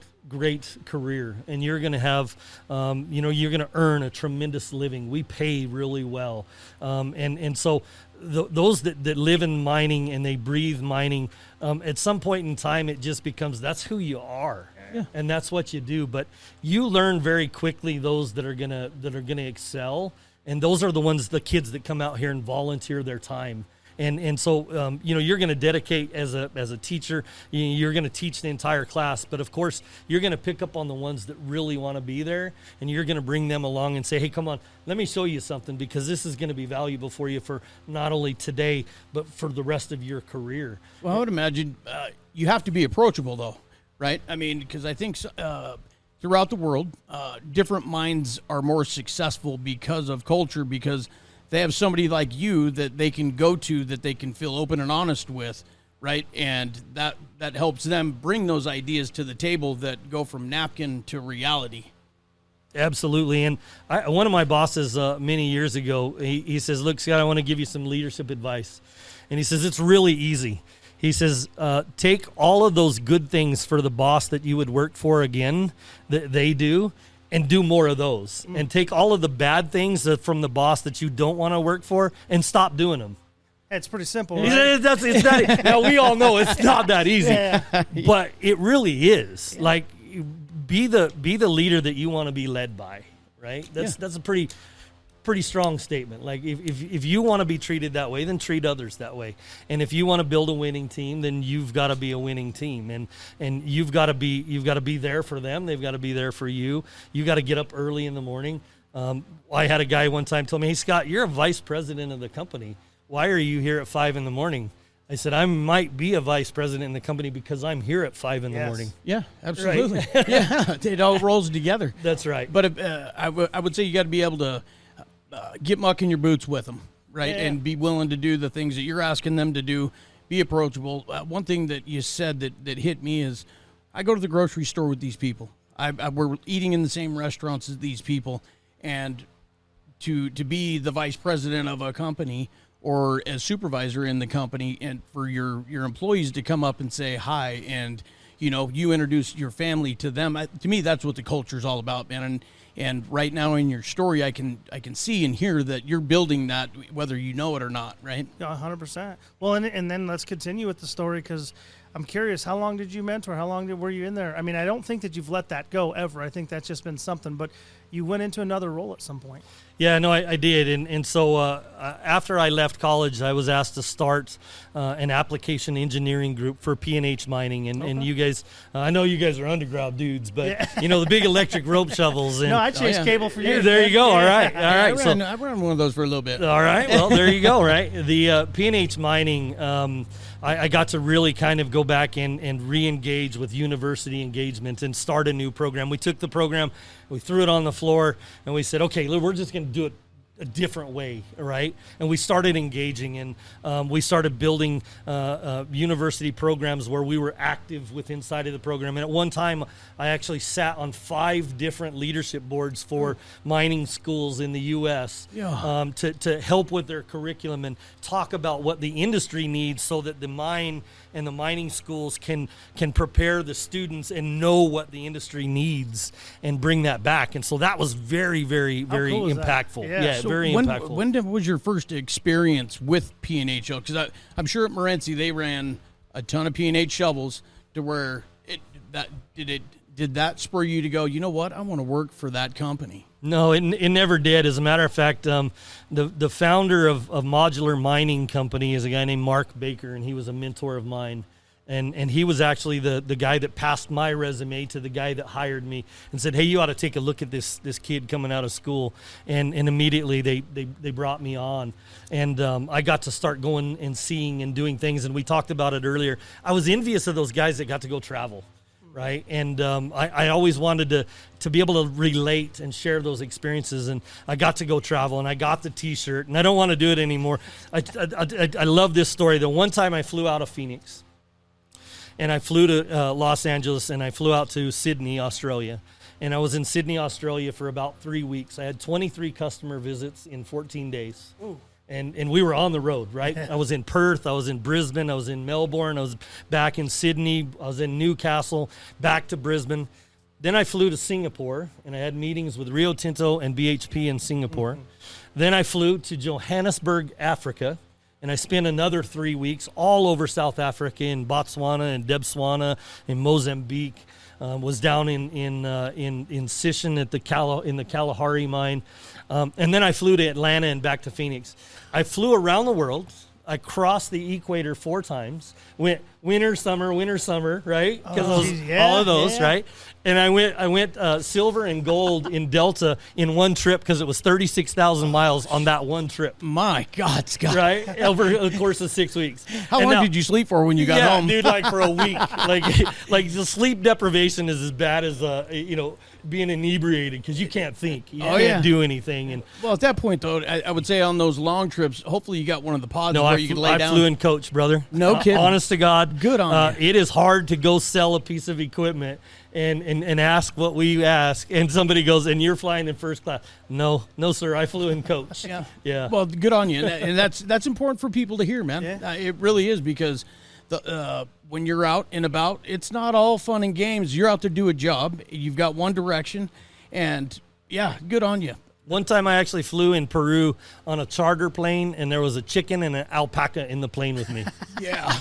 career, and you're going to have you're going to earn a tremendous living. We pay really well, and so those that live in mining and they breathe mining, at some point in time it just becomes, that's who you are. Yeah. And that's what you do. But you learn very quickly those that are gonna excel, and those are the kids that come out here and volunteer their time And so you're going to dedicate as a teacher. You're going to teach the entire class, but of course you're going to pick up on the ones that really want to be there, and you're going to bring them along and say, hey, come on, let me show you something, because this is going to be valuable for you for not only today but for the rest of your career. Well, I would imagine you have to be approachable, though, right? I mean, because I think throughout the world, different minds are more successful because of culture, because they have somebody like you that they can go to, that they can feel open and honest with, right? And that helps them bring those ideas to the table that go from napkin to reality. Absolutely. And one of my bosses many years ago, he says, look, Scott, I want to give you some leadership advice. And he says, it's really easy. He says, take all of those good things for the boss that you would work for again, that they do, and do more of those. And take all of the bad things from the boss that you don't want to work for and stop doing them. It's pretty simple, He right? said, it's not, now, we all know it's not that easy, but it really is. Like, be the leader that you want to be led by, right? That's a pretty strong statement. Like, if you want to be treated that way, then treat others that way. And if you want to build a winning team, then you've got to be a winning team. And you've got to be there for them. They've got to be there for you. You got to get up early in the morning. I had a guy one time tell me, hey, Scott, you're a vice president of the company. Why are you here at 5 a.m? I said, I might be a vice president in the company because I'm here at 5 a.m. Yeah, absolutely. Yeah, it all rolls together. That's right. But I would say you got to be able to get muck in your boots with them, right? And be willing to do the things that you're asking them to do. Be approachable. One thing that you said that hit me is, I go to the grocery store with these people. We're eating in the same restaurants as these people, and to be the vice president of a company or as supervisor in the company, and for your employees to come up and say hi, and you introduce your family to them. To me, that's what the culture is all about, man. And right now in your story, I can see and hear that you're building that, whether you know it or not, right? Yeah, 100%. Well, and then let's continue with the story, because I'm curious, how long did you mentor? How long were you in there? I mean, I don't think that you've let that go ever. I think that's just been something, but you went into another role at some point. Yeah, no, I did. And so after I left college, I was asked to start an application engineering group for P&H mining. And you guys, I know you guys are underground dudes, but, the big electric rope shovels. And, No, I chased cable for years. There you go. All right. All right. I ran one of those for a little bit. All right. Well, there you go. Right. The P&H mining, I got to really kind of go back and re-engage with university engagement and start a new program. We took the program, we threw it on the floor, and we said, okay, we're just going to do it a different way, right? And we started engaging, and we started building university programs where we were active with inside of the program. And at one time, I actually sat on 5 different leadership boards for mining schools in the U.S. To help with their curriculum and talk about what the industry needs, so that the mine and the mining schools can prepare the students and know what the industry needs and bring that back. And so that was very, very, very cool is that? impactful. Yeah. So very impactful. When was your first experience with P&H? Because I'm sure at Morenci they ran a ton of P&H shovels, to where did that spur you to go, you know what, I want to work for that company? No, it never did. As a matter of fact, the founder of Modular Mining Company is a guy named Mark Baker, and he was a mentor of mine. And he was actually the guy that passed my resume to the guy that hired me and said, hey, you ought to take a look at this kid coming out of school. And immediately they brought me on. And I got to start going and seeing and doing things. And we talked about it earlier. I was envious of those guys that got to go travel, right? And I always wanted to be able to relate and share those experiences. And I got to go travel, and I got the T-shirt. And I don't want to do it anymore. I love this story. The one time I flew out of Phoenix, and I flew to Los Angeles, and I flew out to Sydney, Australia. And I was in Sydney, Australia for about 3 weeks. I had 23 customer visits in 14 days. Ooh. And we were on the road, right? I was in Perth, I was in Brisbane, I was in Melbourne, I was back in Sydney, I was in Newcastle, back to Brisbane. Then I flew to Singapore, and I had meetings with Rio Tinto and BHP in Singapore. Then I flew to Johannesburg, Africa. And I spent another 3 weeks all over South Africa, in Botswana and Debswana, in Mozambique. Was down in Sishen at in the Kalahari mine, and then I flew to Atlanta and back to Phoenix. I flew around the world. I crossed the equator 4 times. Went winter, summer, right? Because all of those, right? And I went silver and gold in Delta in one trip because it was 36,000 miles on that one trip. My God, Scott. Right? Over the course of 6 weeks. How long did you sleep for when you got home? Dude, like for a week. like the sleep deprivation is as bad as being inebriated because you can't think. You can't do anything. And well, at that point, though, I would say on those long trips, hopefully you got one of the pods where you could lay down. I flew in coach, brother. No kidding. Honest to God. Good on you. It is hard to go sell a piece of equipment and ask what we ask, and somebody goes, and you're flying in first class. No, sir, I flew in coach. Yeah. Well, good on you, and that's important for people to hear, man. Yeah. It really is, because when you're out and about, it's not all fun and games. You're out to do a job. You've got one direction, and good on you. One time I actually flew in Peru on a charter plane, and there was a chicken and an alpaca in the plane with me. Yeah.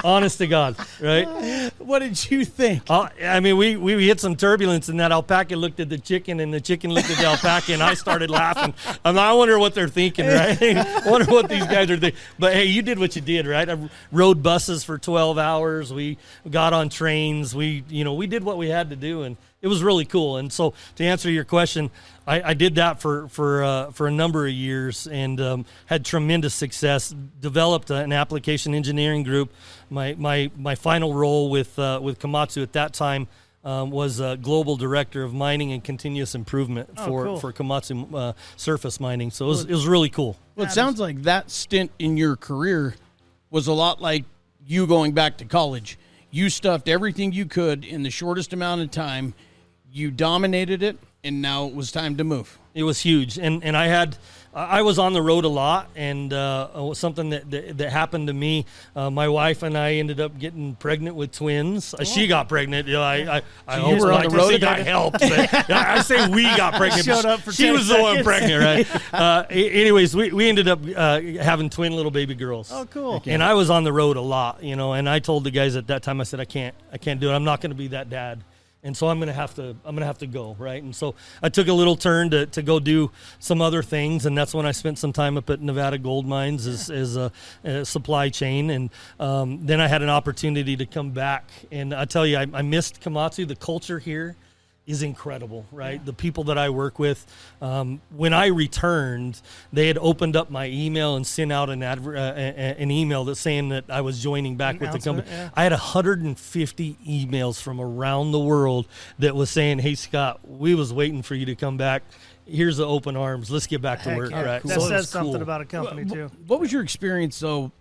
Honest to God, right? What did you think? I mean, we hit some turbulence, and that alpaca looked at the chicken, and the chicken looked at the alpaca, and I started laughing. I wonder what they're thinking, right? I wonder what these guys are thinking. But, hey, you did what you did, right? I rode buses for 12 hours. We got on trains. We did what we had to do, and it was really cool. And so to answer your question, I did that for a number of years and had tremendous success. Developed an application engineering group. My final role with Komatsu at that time was global director of mining and continuous improvement for Komatsu surface mining. So it was really cool. Well, it sounds like that stint in your career was a lot like you going back to college. You stuffed everything you could in the shortest amount of time. You dominated it, and now it was time to move. It was huge, and I was on the road a lot, and something that happened to me. My wife and I ended up getting pregnant with twins. She got pregnant. I hope were on the road she got helped. But I say we got pregnant. Showed up for she 10 was the one seconds. pregnant, right? Anyways, we ended up having twin little baby girls. Oh, cool. And I was on the road a lot, and I told the guys at that time, I said, I can't do it. I'm not going to be that dad. And so I'm gonna have to go, right? And so I took a little turn to go do some other things, and that's when I spent some time up at Nevada Gold Mines as a supply chain, and then I had an opportunity to come back. And I tell you, I missed Komatsu. The culture here is incredible, right? Yeah. The people that I work with. When I returned, they had opened up my email and sent out an email that's saying that I was joining back with the company. Yeah. I had 150 emails from around the world that was saying, "Hey, Scott, we was waiting for you to come back. Here's the open arms. Let's get back to work." Yeah. Right? That so says something about a company too. What was your experience though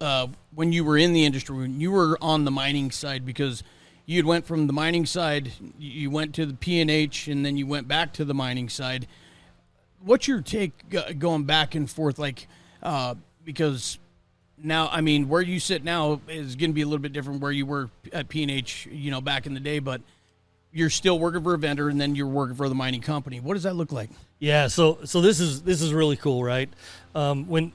when you were in the industry, when you were on the mining side? Because you had went from the mining side, you went to the P&H, and then you went back to the mining side. What's your take going back and forth? Because now, I mean, where you sit now is going to be a little bit different where you were at P&H, back in the day, but you're still working for a vendor, and then you're working for the mining company. What does that look like? Yeah, so this is really cool, right? When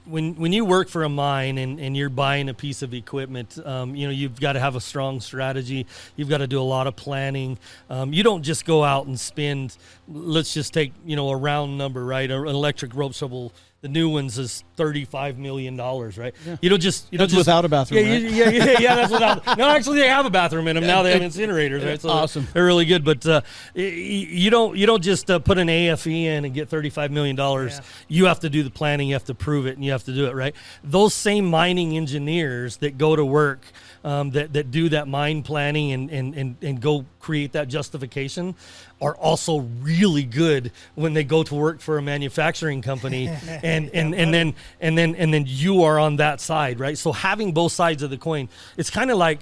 you work for a mine and you're buying a piece of equipment, you've got to have a strong strategy. You've got to do a lot of planning. You don't just go out and spend. Let's just take a round number, right? An electric rope shovel. The new ones is $35 million, right? Yeah. You don't just without a bathroom. Yeah, right? yeah. That's without. No, actually, they have a bathroom in them now. They have incinerators, right? So awesome. They're really good, but you don't just put an AFE in and get $35 million. Yeah. You have to do the planning. You have to prove it, and you have to do it right. Those same mining engineers that go to work, that do that mine planning and go create that justification, are also really good when they go to work for a manufacturing company, and then you are on that side, right? So having both sides of the coin, it's kind of like,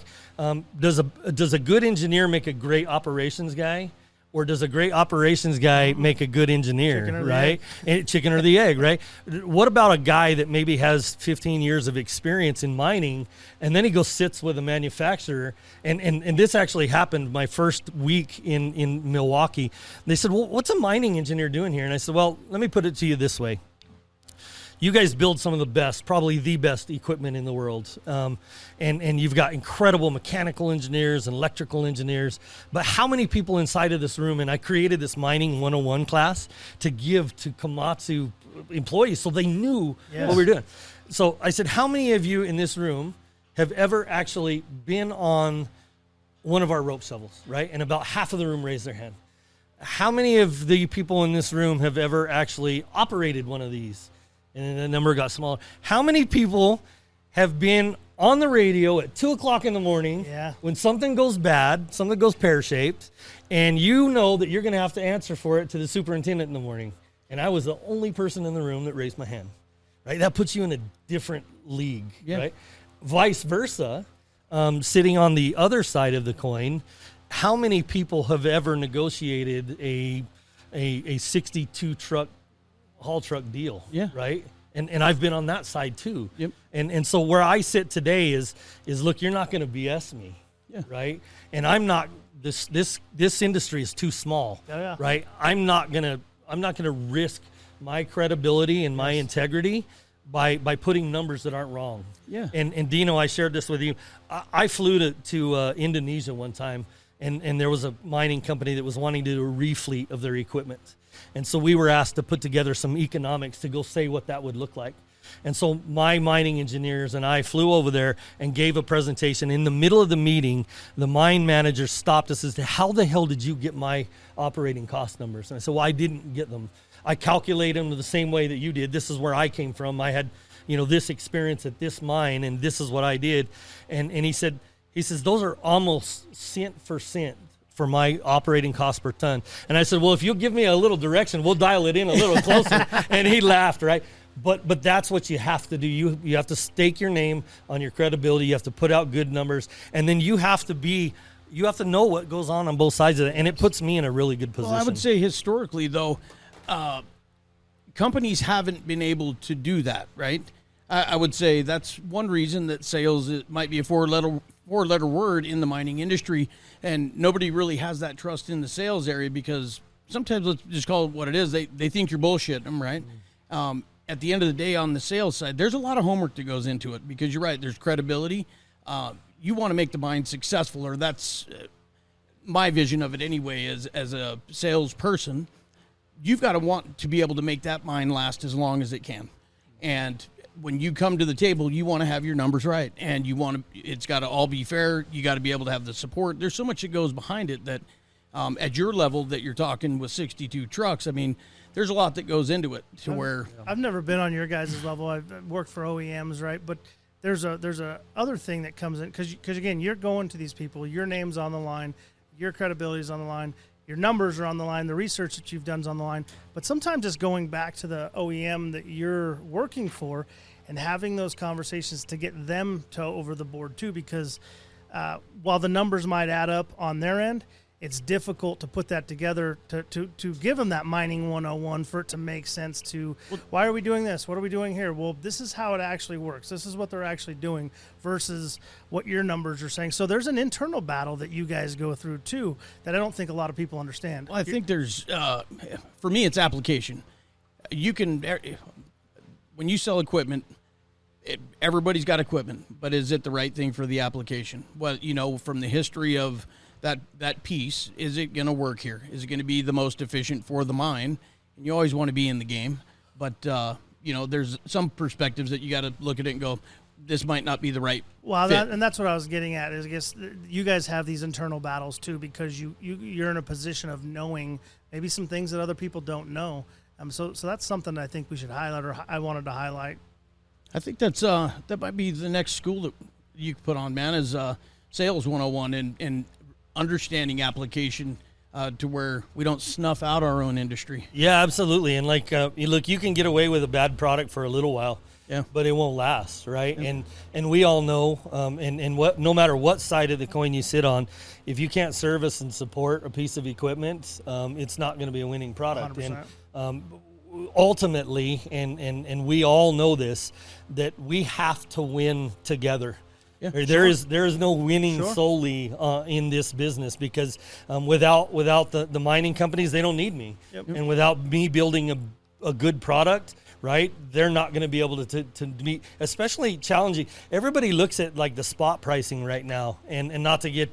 does a good engineer make a great operations guy? Or does a great operations guy make a good engineer, right? Chicken or the egg, right? What about a guy that maybe has 15 years of experience in mining, and then he goes sits with a manufacturer, and this actually happened my first week in Milwaukee. They said, well, what's a mining engineer doing here? And I said, well, let me put it to you this way. You guys build some of the best, probably the best equipment in the world. And you've got incredible mechanical engineers and electrical engineers. But how many people inside of this room, and I created this Mining 101 class to give to Komatsu employees so they knew what we were doing. So I said, how many of you in this room have ever actually been on one of our rope shovels, right? And about half of the room raised their hand. How many of the people in this room have ever actually operated one of these? And the number got smaller. How many people have been on the radio at 2 o'clock in the morning when something goes bad, something goes pear-shaped, and you know that you're going to have to answer for it to the superintendent in the morning? And I was the only person in the room that raised my hand, right? That puts you in a different league, right? Vice versa, sitting on the other side of the coin, how many people have ever negotiated a 62 truck haul truck deal, right? And I've been on that side too. And so where I sit today is look, you're not going to BS me, right? And I'm not, this industry is too small, right? I'm not going to risk my credibility and my integrity by putting numbers that aren't wrong. And Dino, I shared this with you. I flew to Indonesia one time, and there was a mining company that was wanting to do a refleet of their equipment. And so we were asked to put together some economics to go say what that would look like. And so my mining engineers and I flew over there and gave a presentation. In the middle of the meeting, the mine manager stopped us and said, how the hell did you get my operating cost numbers? And I said, well, I didn't get them. I calculated them the same way that you did. This is where I came from. I had, this experience at this mine, and this is what I did. And he says, those are almost cent for cent for my operating cost per ton. And I said, well, if you'll give me a little direction, we'll dial it in a little closer. And he laughed, right? But that's what you have to do. You have to stake your name on your credibility. You have to put out good numbers. And then you have to know what goes on both sides of it. And it puts me in a really good position. Well, I would say historically, though, companies haven't been able to do that, right? I would say that's one reason that sales might be a four-letter word in the mining industry, and nobody really has that trust in the sales area because sometimes, let's just call it what it is, they think you're bullshitting them, right? At the end of the day, on the sales side, there's a lot of homework that goes into it because you're right, there's credibility. You want to make the mine successful, or that's my vision of it anyway, as a salesperson. You've got to want to be able to make that mine last as long as it can. And when you come to the table, you want to have your numbers right, and it's got to all be fair. You got to be able to have the support. There's so much that goes behind it that at your level that you're talking with 62 trucks, I mean, there's a lot that goes into it to where I've never been on your guys' level. I've worked for OEMs, right? But there's a other thing that comes in because again, you're going to these people, your name's on the line, your credibility is on the line, your numbers are on the line, the research that you've done is on the line. But sometimes just going back to the OEM that you're working for and having those conversations to get them to over the board too, because while the numbers might add up on their end, it's difficult to put that together to give them that mining 101 for it to make sense to, why are we doing this? What are we doing here? Well, this is how it actually works. This is what they're actually doing versus what your numbers are saying. So there's an internal battle that you guys go through too that I don't think a lot of people understand. Well, I think there's, for me, it's application. You can, when you sell equipment, everybody's got equipment, but is it the right thing for the application? Well, from the history of that piece, is it going to work here? Is it going to be the most efficient for the mine? And you always want to be in the game, but there's some perspectives that you got to look at it and go, this might not be the right fit. And that's what I was getting at is I guess you guys have these internal battles too because you're in a position of knowing maybe some things that other people don't know. So that's something I think we should highlight, or I wanted to highlight. I think that might be the next school that you could put on, man, is Sales 101 and understanding application to where we don't snuff out our own industry. Yeah, absolutely. And look, you can get away with a bad product for a little while, but it won't last, right? Yeah. And we all know, no matter what side of the coin you sit on, if you can't service and support a piece of equipment, it's not going to be a winning product. 100%. And ultimately, and we all know this, that we have to win together. Yeah, there is no winning solely in this business because without the mining companies, they don't need me. Yep. And without me building a good product, right? They're not going to be able to meet, especially challenging. Everybody looks at like the spot pricing right now, and not to get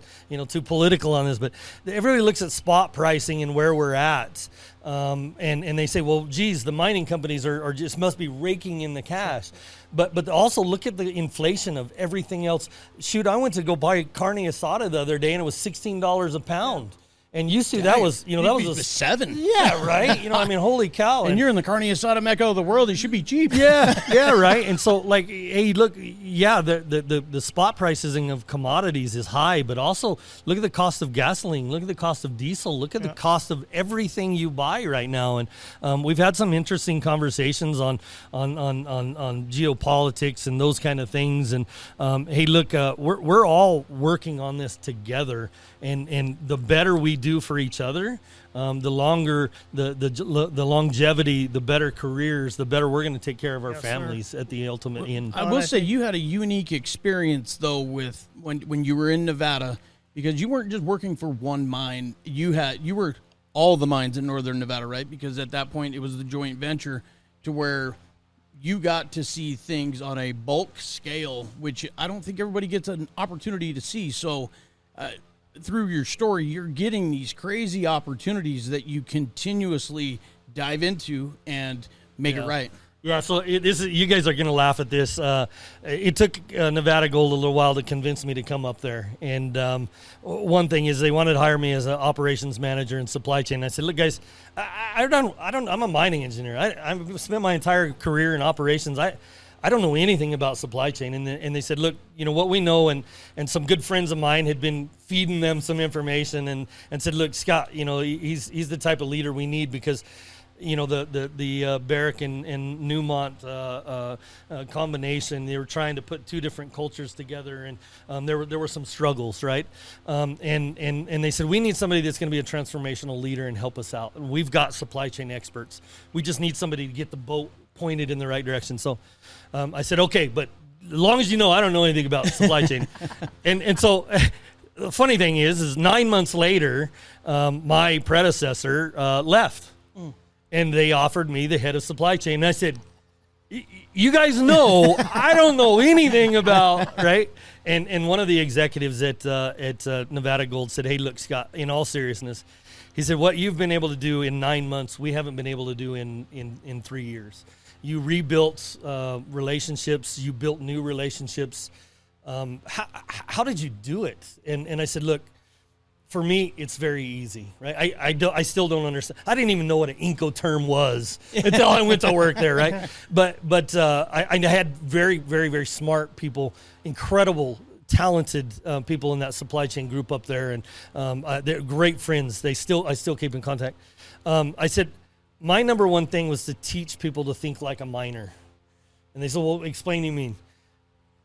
too political on this, but everybody looks at spot pricing and where we're at, and they say, well, geez, the mining companies are just must be raking in the cash. But also look at the inflation of everything else. Shoot, I went to go buy carne asada the other day, and it was $16 a pound. And used to, that was, that was a 7. Yeah, right. I mean, holy cow. And you're in the carne asada mecca of the world. It should be cheap. Yeah, right. And so, like, hey, look, yeah, the spot pricing of commodities is high, but also look at the cost of gasoline, look at the cost of diesel, look at the cost of everything you buy right now. And we've had some interesting conversations on geopolitics and those kind of things. And hey, look, we're all working on this together, and the better we do for each other, the longer the longevity, the better careers, the better we're going to take care of our families at the ultimate end. I will say you had a unique experience though with when you were in Nevada, because you weren't just working for one mine. You were all the mines in northern Nevada, right? Because at that point it was the joint venture to where you got to see things on a bulk scale, which I don't think everybody gets an opportunity to see. So through your story, you're getting these crazy opportunities that you continuously dive into and make it right. Yeah, so you guys are going to laugh at this. It took Nevada Gold a little while to convince me to come up there. And one thing is they wanted to hire me as an operations manager and supply chain. I said, look, guys, I'm a mining engineer. I've spent my entire career in operations. I don't know anything about supply chain. And they said, look, what we know, and some good friends of mine had been feeding them some information and said, look, Scott, he's the type of leader we need, because the Barrick and Newmont combination, they were trying to put two different cultures together, and there were some struggles, right? And they said, we need somebody that's going to be a transformational leader and help us out. And we've got supply chain experts. We just need somebody to get the boat pointed in the right direction. So I said, okay, but as long as I don't know anything about supply chain. and so the funny thing is 9 months later, my predecessor left. And they offered me the head of supply chain. And I said, you guys know I don't know anything about, right? And one of the executives at Nevada Gold said, hey, look, Scott, in all seriousness, he said, what you've been able to do in 9 months, we haven't been able to do in 3 years. You rebuilt relationships. You built new relationships. How did you do it? And I said, look, for me, it's very easy, right? I still don't understand. I didn't even know what an Incoterm was until I went to work there, right? But I had very, very, very smart people, incredible, talented people in that supply chain group up there, and they're great friends. I still keep in contact. I said, my number one thing was to teach people to think like a miner. And they said, well, explain what you mean.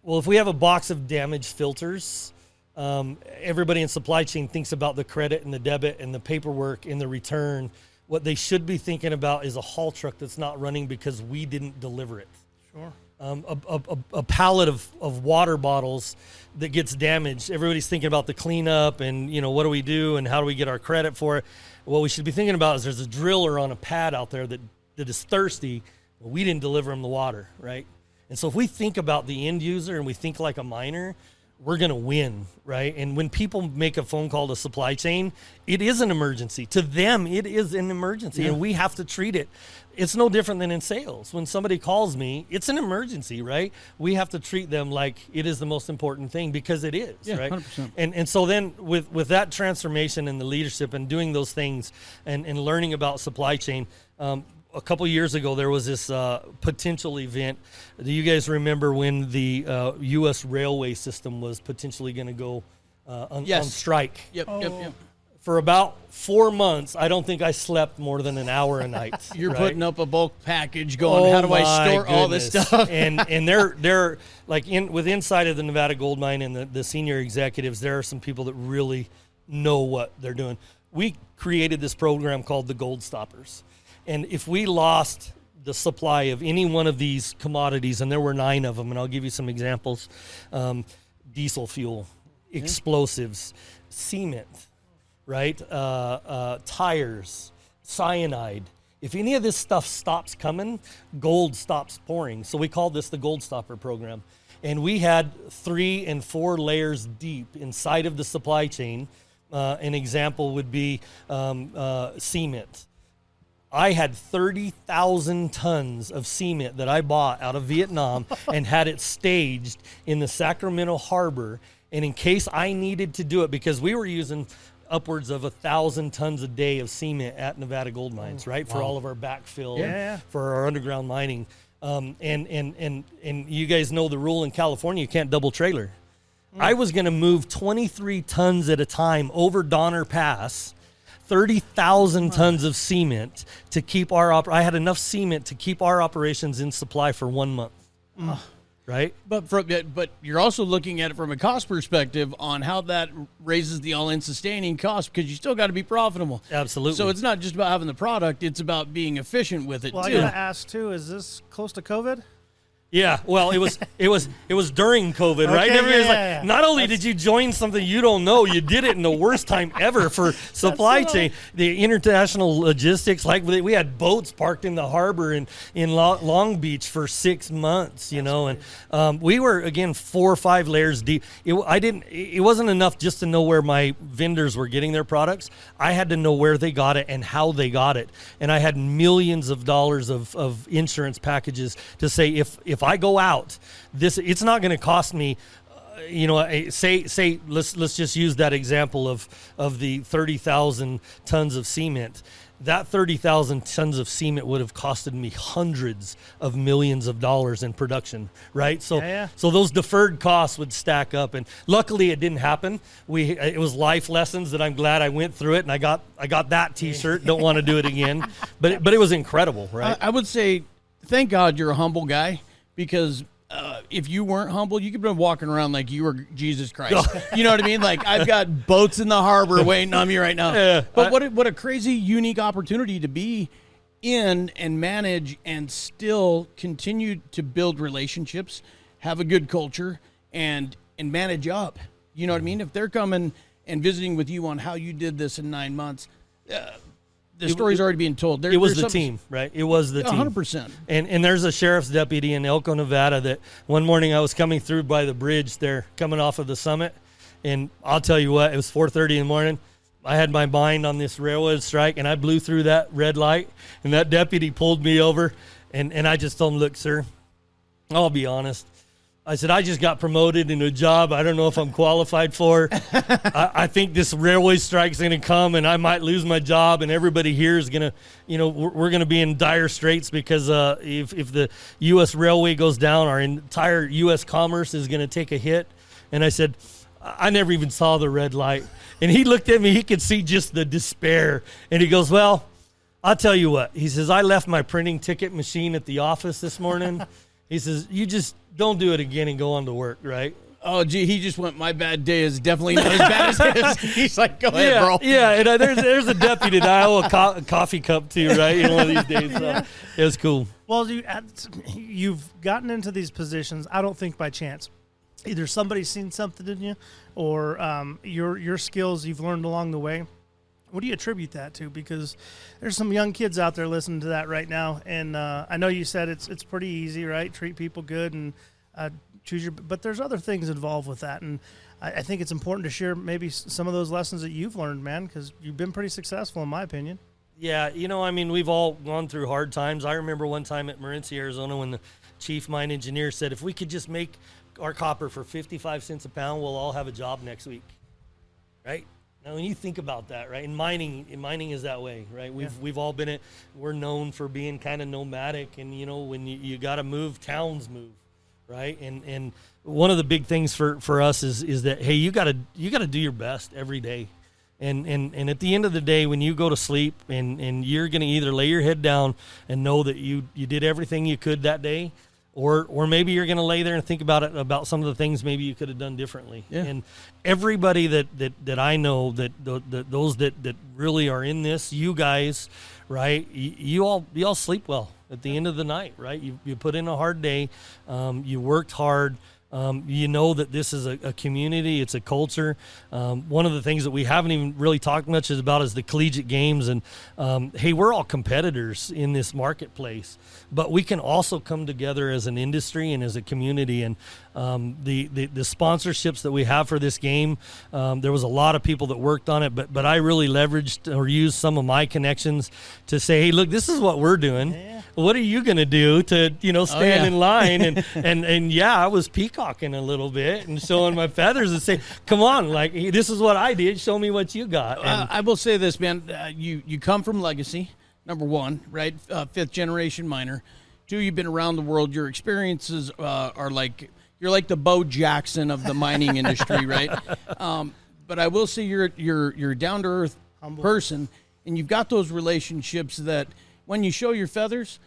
Well, if we have a box of damaged filters, everybody in supply chain thinks about the credit and the debit and the paperwork and the return. What they should be thinking about is a haul truck that's not running because we didn't deliver it. Sure. A pallet of water bottles that gets damaged. Everybody's thinking about the cleanup and, what do we do and how do we get our credit for it? What we should be thinking about is there's a driller on a pad out there that is thirsty. Well, we didn't deliver him the water, right? And so if we think about the end user and we think like a miner, we're going to win, right? And when people make a phone call to supply chain, it is an emergency. To them, it is an emergency, and we have to treat it. It's no different than in sales. When somebody calls me, it's an emergency, right? We have to treat them like it is the most important thing, because it is, right? 100%. And so then with that transformation and the leadership and doing those things and learning about supply chain, a couple years ago, there was this potential event. Do you guys remember when the U.S. railway system was potentially going to go on strike? Yep. For about 4 months, I don't think I slept more than an hour a night. You're putting up a bulk package going, how do I store all this stuff? and they're like inside of the Nevada Gold Mine and the senior executives, there are some people that really know what they're doing. We created this program called the Gold Stoppers. And if we lost the supply of any one of these commodities, and there were 9 of them, and I'll give you some examples, diesel fuel, explosives, cement, right, tires, cyanide. if any of this stuff stops coming, gold stops pouring. So we call this the Gold Stopper program. And we had 3 and 4 layers deep inside of the supply chain. An example would be cement. I had 30,000 tons of cement that I bought out of Vietnam and had it staged in the Sacramento harbor. And in case I needed to do it, because we were using upwards of 1,000 tons a day of cement at Nevada gold mines, right? For all of our backfill, for our underground mining. And you guys know the rule in California, you can't double trailer. I was going to move 23 tons at a time over Donner Pass, 30,000 tons of cement to keep I had enough cement to keep our operations in supply for 1 month. Right? But you're also looking at it from a cost perspective on how that raises the all-in sustaining cost, because you still got to be profitable. Absolutely. So it's not just about having the product, it's about being efficient with it, Well, too. I gotta ask too, is this close to COVID? Yeah, well, it was during COVID, right? Okay, Everybody's yeah. like, not only did you join something you don't know, you did it in the worst time ever for supply chain. The international logistics, like we had boats parked in the harbor in Long Beach for 6 months, you know, and we were again 4 or 5 layers deep. It wasn't enough just to know where my vendors were getting their products. I had to know where they got it and how they got it, and I had millions of dollars of insurance packages to say if I go out, it's not going to cost me. Say let's just use that example of the 30,000 tons of cement. That 30,000 tons of cement would have costed me hundreds of millions of dollars in production, right? So so those deferred costs would stack up, and luckily it didn't happen. It was life lessons that I'm glad I went through it, and I got that T-shirt. Don't want to do it again, but it was incredible, right? I would say, thank God you're a humble guy, because if you weren't humble, you could have been walking around like you were Jesus Christ. You know what I mean? Like, I've got boats in the harbor waiting on me right now. Yeah, but what a crazy, unique opportunity to be in and manage and still continue to build relationships, have a good culture, and manage up. You know what I mean? If they're coming and visiting with you on how you did this in 9 months, the story's already being told. It was the team, right? It was the team. 100%. And there's a sheriff's deputy in Elko, Nevada, that one morning I was coming through by the bridge there, coming off of the summit, and I'll tell you what, it was 4:30 in the morning. I had my mind on this railroad strike, and I blew through that red light, and that deputy pulled me over, and I just told him, look, sir, I'll be honest. I said, I just got promoted in a job I don't know if I'm qualified for. I think this railway strike is going to come, and I might lose my job, and everybody here is going to, we're going to be in dire straits, because if the U.S. railway goes down, our entire U.S. commerce is going to take a hit. And I said, I never even saw the red light. And he looked at me. He could see just the despair. And he goes, well, I'll tell you what. He says, I left my printing ticket machine at the office this morning. He says, you just don't do it again and go on to work, right? Oh, gee, he just went, my bad day is definitely not as bad as his. He's like, go ahead, bro. Yeah, and there's a deputy that I owe a coffee cup to, right, one of these days. So it was cool. Well, you've gotten into these positions, I don't think by chance. Either somebody's seen something in you, or your skills you've learned along the way. What do you attribute that to? Because there's some young kids out there listening to that right now, and I know you said it's pretty easy, right? Treat people good and but there's other things involved with that, and I think it's important to share maybe some of those lessons that you've learned, man, because you've been pretty successful in my opinion. Yeah, we've all gone through hard times. I remember one time at Morenci, Arizona, when the chief mine engineer said, if we could just make our copper for 55 cents a pound, we'll all have a job next week, right? Now, when you think about that, right, and mining is that way, right? We've all been we're known for being kind of nomadic, and when you got to move, towns move, right? And one of the big things for us is that, hey, you got to do your best every day, and at the end of the day, when you go to sleep, and you're going to either lay your head down and know that you did everything you could that day, or maybe you're going to lay there and think about some of the things maybe you could have done differently. Yeah. And everybody that I know, those that really are in this, you guys, right? You all sleep well at the end of the night, right? You put in a hard day, you worked hard, You know that this is a community, it's a culture. One of the things that we haven't even really talked much about is the collegiate games. And hey, we're all competitors in this marketplace, but we can also come together as an industry and as a community. And the sponsorships that we have for this game, there was a lot of people that worked on it, but I really leveraged or used some of my connections to say, hey, look, this is what we're doing. Yeah. What are you going to do to, stand in line? And yeah, I was peacocking a little bit and showing my feathers and say, come on, like, this is what I did. Show me what you got. And I will say this, man, you come from legacy, number one, right? Fifth generation miner. Two, you've been around the world. Your experiences are like, you're like the Bo Jackson of the mining industry, right? But I will say you're down to earth person, and you've got those relationships that when you show your feathers,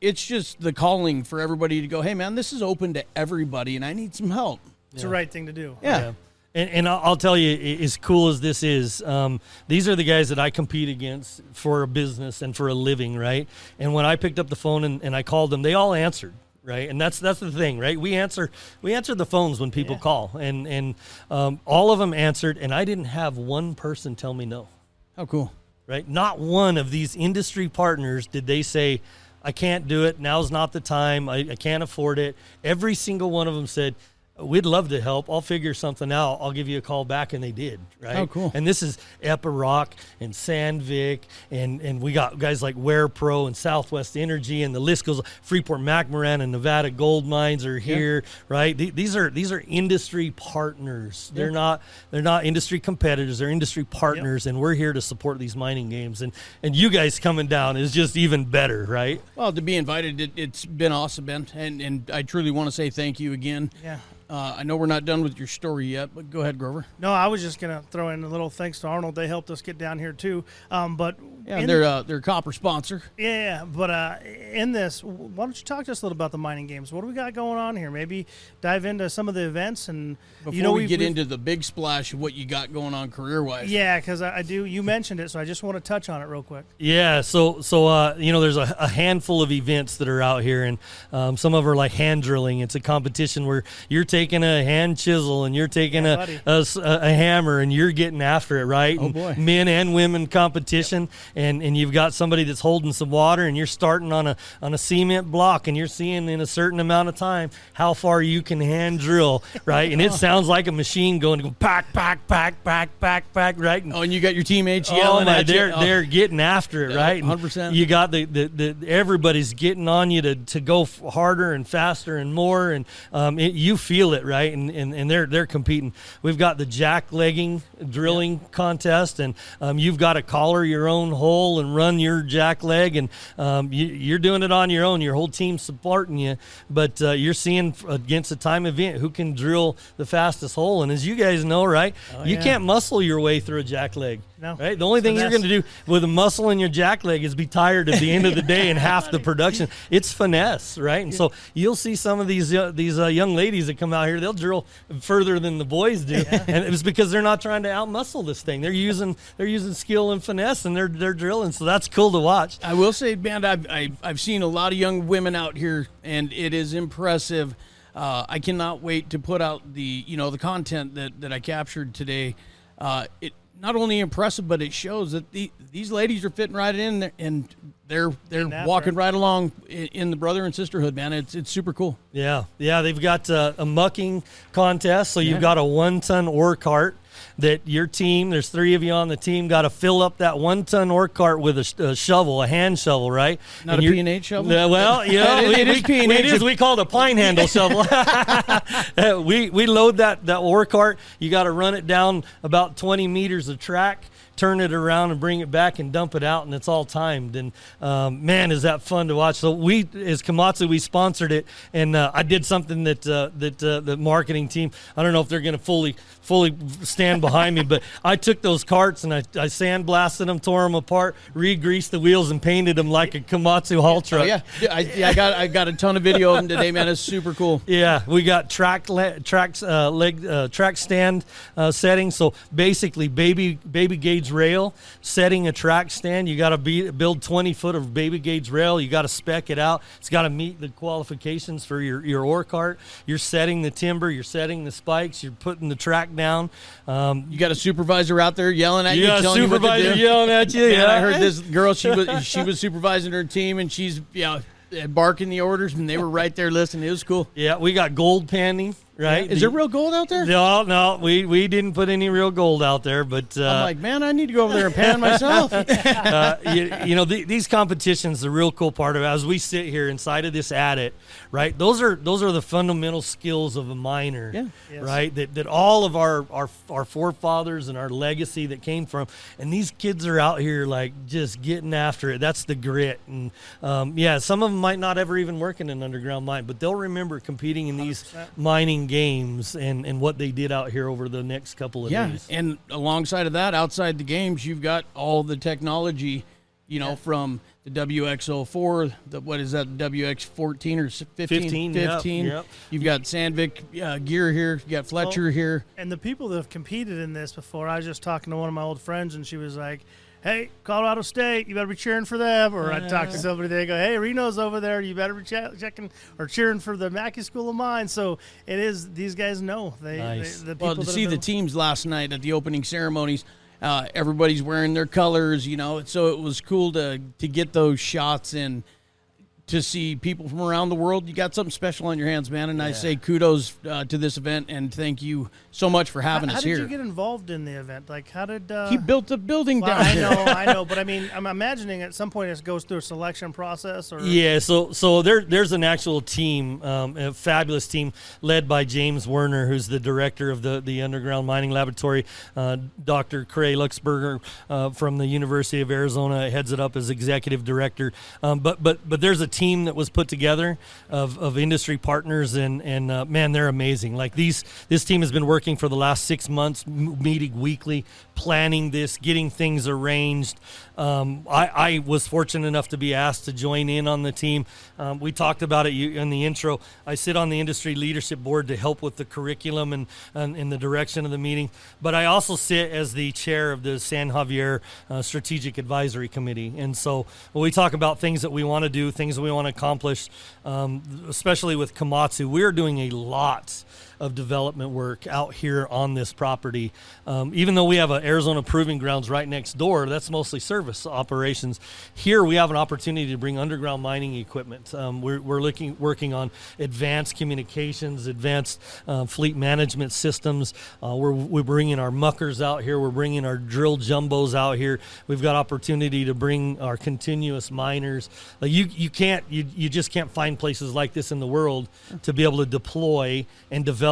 it's just the calling for everybody to go, hey, man, this is open to everybody, and I need some help. It's the right thing to do. Yeah. And I'll tell you, as cool as this is, these are the guys that I compete against for a business and for a living, right? And when I picked up the phone and I called them, they all answered. Right, and that's the thing, right? We answer the phones when people call, and all of them answered, and I didn't have one person tell me no. How cool, right? Not one of these industry partners did they say, I can't do it, now's not the time, I can't afford it. Every single one of them said, we'd love to help. I'll figure something out. I'll give you a call back, and they did, right? Oh, cool. And this is Epiroc and Sandvik, and we got guys like Wear Pro and Southwest Energy, and the list goes. Freeport McMoran and Nevada Gold Mines are here, right? These are industry partners. They're not industry competitors. They're industry partners, and we're here to support these mining games. And you guys coming down is just even better, right? Well, to be invited, it's been awesome, Ben, and I truly want to say thank you again. Yeah. I know we're not done with your story yet, but go ahead, Grover. No, I was just going to throw in a little thanks to Arnold. They helped us get down here too. But they're a copper sponsor. Yeah, but in this, why don't you talk to us a little about the mining games? What do we got going on here? Maybe dive into some of the events and before we get into the big splash of what you got going on career-wise. Yeah, because I do. You mentioned it, so I just want to touch on it real quick. Yeah, so there's a handful of events that are out here, and some of them are like hand drilling. It's a competition where you're taking a hand chisel and you're taking a hammer and you're getting after it, right? Oh, and boy. Men and women competition, and you've got somebody that's holding some water, and you're starting on a cement block, and you're seeing in a certain amount of time how far you can hand drill, right? And it sounds like a machine going pack, pack, pack, pack, pack, pack, right? And you got your teammates yelling at you. They're getting after it, right? 100%. You got the everybody's getting on you to go harder and faster and more, and you feel it, right? And they're competing. We've got the jack legging drilling contest, and you've got to collar your own hole and run your jack leg, and you're doing it on your own. Your whole team's supporting you, but you're seeing against a time event who can drill the fastest hole. And as you guys know, right, you can't muscle your way through a jack leg. No. Right? The only thing you're going to do with a muscle in your jack leg is be tired at the end of the day and half the production. It's finesse, right? And so you'll see some of these young ladies that come out here, they'll drill further than the boys do. Yeah. And it was because they're not trying to outmuscle this thing. They're using skill and finesse, and they're drilling. So that's cool to watch. I will say, man, I've seen a lot of young women out here, and it is impressive. I cannot wait to put out the content that I captured today. It not only impressive, but it shows that these ladies are fitting right in there, and they're walking right along in the brother and sisterhood, man. It's super cool. Yeah. They've got a mucking contest, so you've got a 1-ton ore cart that your team, there's 3 of you on the team, got to fill up that 1-ton ore cart with a shovel, a hand shovel, right? Not a P&H shovel? Well, it is P&H. It is. We call it a pine handle shovel. We load that ore cart. You got to run it down about 20 meters of track, turn it around and bring it back and dump it out, and it's all timed. And man, is that fun to watch. So we, as Komatsu, we sponsored it, and I did something that the marketing team, I don't know if they're going to fully stand behind me, but I took those carts and I sandblasted them, tore them apart, re-greased the wheels, and painted them like a Komatsu haul truck. Oh, yeah. I got a ton of video of them today, man. It's super cool. Yeah, we got track stand settings. So basically, baby gauge gauge rail, setting a track stand. You got to build 20 foot of baby gauge rail. You got to spec it out. It's got to meet the qualifications for your ore cart. You're setting the timber. You're setting the spikes. You're putting the track down. You got a supervisor out there yelling at you, got a telling you what to supervisor do. yelling at you. Man, Yeah. I heard this girl. She was supervising her team, and she's barking the orders, and they were right there listening. It was cool. Yeah, we got gold panning. Right? Is there real gold out there? No, we didn't put any real gold out there, but I'm like, man, I need to go over there and pan myself. these competitions, the real cool part of it, as we sit here inside of this adit, right? Those are the fundamental skills of a miner, Yeah. Yes. right? That all of our forefathers and our legacy that came from, and these kids are out here like just getting after it. That's the grit, and some of them might not ever even work in an underground mine, but they'll remember competing in these 100%. mining games and what they did out here over the next couple of days. And alongside of that, outside the games, you've got all the technology, from the WX04, what is that, WX14 or 15? 15, yep. You've got Sandvik gear here. You've got Fletcher here. And the people that have competed in this before, I was just talking to one of my old friends, and she was like, hey, Colorado State, you better be cheering for them. Or I'd talk to somebody, they go, hey, Reno's over there, you better be checking or cheering for the Mackey School of Mines. So it is, these guys know. Nice. The people Well, to that see have the been- teams last night at the opening ceremonies, everybody's wearing their colors, so it was cool to get those shots and to see people from around the world. You got something special on your hands, man, and I say kudos to this event, and thank you so much for having How us did here. you get involved in the event? Like, how did... He built a building well, down there. I know, but I mean, I'm imagining at some point it goes through a selection process. Or Yeah, so there's an actual team, a fabulous team led by James Werner, who's the director of the Underground Mining Laboratory. Dr. Cray Luxberger from the University of Arizona heads it up as executive director. But there's a team that was put together of industry partners, and man, they're amazing. Like this team has been working for the last 6 months, meeting weekly, planning this, getting things arranged. I was fortunate enough to be asked to join in on the team. We talked about it in the intro. I sit on the industry leadership board to help with the curriculum and in the direction of the meeting. But I also sit as the chair of the San Xavier Strategic Advisory Committee. And so when we talk about things that we want to do, things that we want to accomplish, especially with Komatsu, we're doing a lot of development work out here on this property. Even though we have an Arizona Proving Grounds right next door, that's mostly service operations. Here we have an opportunity to bring underground mining equipment. We're working on advanced communications, advanced fleet management systems. We're bringing our muckers out here. We're bringing our drill jumbos out here. We've got opportunity to bring our continuous miners. Like you just can't find places like this in the world to be able to deploy and develop.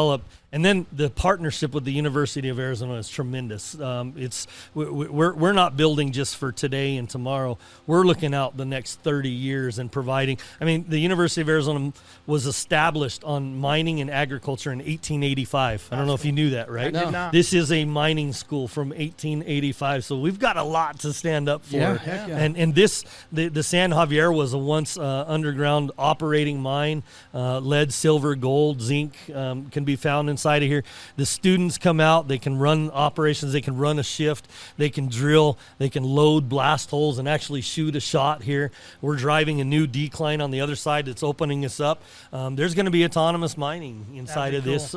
And then the partnership with the University of Arizona is tremendous. We're not building just for today and tomorrow. We're looking out the next 30 years and providing. I mean, the University of Arizona was established on mining and agriculture in 1885. I don't know if you knew that, right? I did not. This is a mining school from 1885, so we've got a lot to stand up for. Yeah, heck yeah. And the San Xavier was a once underground operating mine. Lead, silver, gold, zinc can be found inside of here. The students come out, they can run operations, they can run a shift, they can drill, they can load blast holes and actually shoot a shot here. We're driving a new decline on the other side that's opening us up. There's going to be autonomous mining inside of this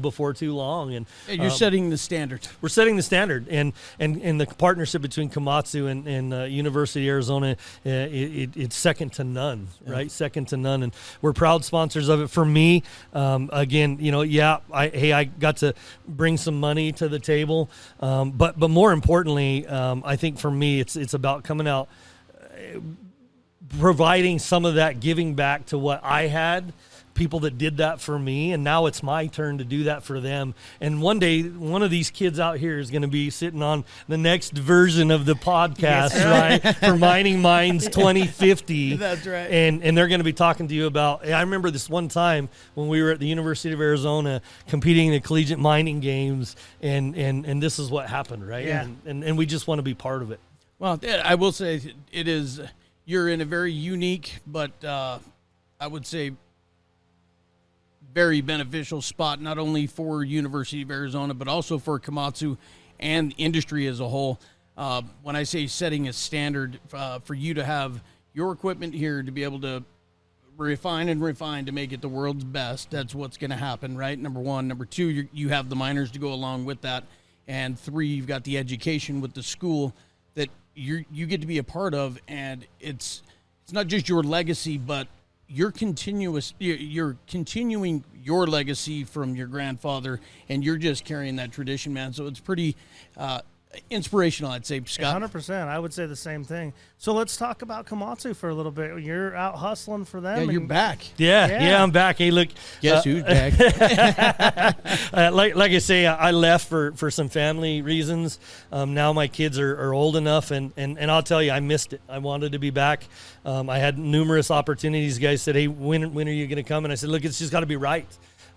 before too long. And You're setting the standard. we're setting the standard, and the partnership between Komatsu and University of Arizona, it's second to none, right? Second to none, and we're proud sponsors of it. For me, again, I got to bring some money to the table, but more importantly, I think for me, it's about coming out, providing some of that, giving back to what I had. People that did that for me, and now it's my turn to do that for them. And one day, one of these kids out here is going to be sitting on the next version of the podcast, right? For Mining Minds 2050. That's right. And they're going to be talking to you about. I remember this one time when we were at the University of Arizona competing in the collegiate mining games, and this is what happened, right? Yeah. And we just want to be part of it. Well, I will say it is. You're in a very unique, but I would say very beneficial spot, not only for University of Arizona, but also for Komatsu and industry as a whole. when I say setting a standard for you to have your equipment here to be able to refine to make it the world's best, that's what's going to happen, right? Number one. Number two, you have the miners to go along with that. And three, you've got the education with the school that you get to be a part of, and it's not just your legacy, but you're continuing your legacy from your grandfather, and you're just carrying that tradition, man. So it's pretty inspirational, I'd say, Scott. 100%. I would say the same thing. So let's talk about Komatsu for a little bit. You're out hustling for them. Yeah, you're back. Yeah, I'm back. Hey, look. Guess who's back? Like I say, I left for some family reasons. Now my kids are old enough, and I'll tell you, I missed it. I wanted to be back. I had numerous opportunities. Guys said, hey, when are you going to come? And I said, look, it's just got to be right.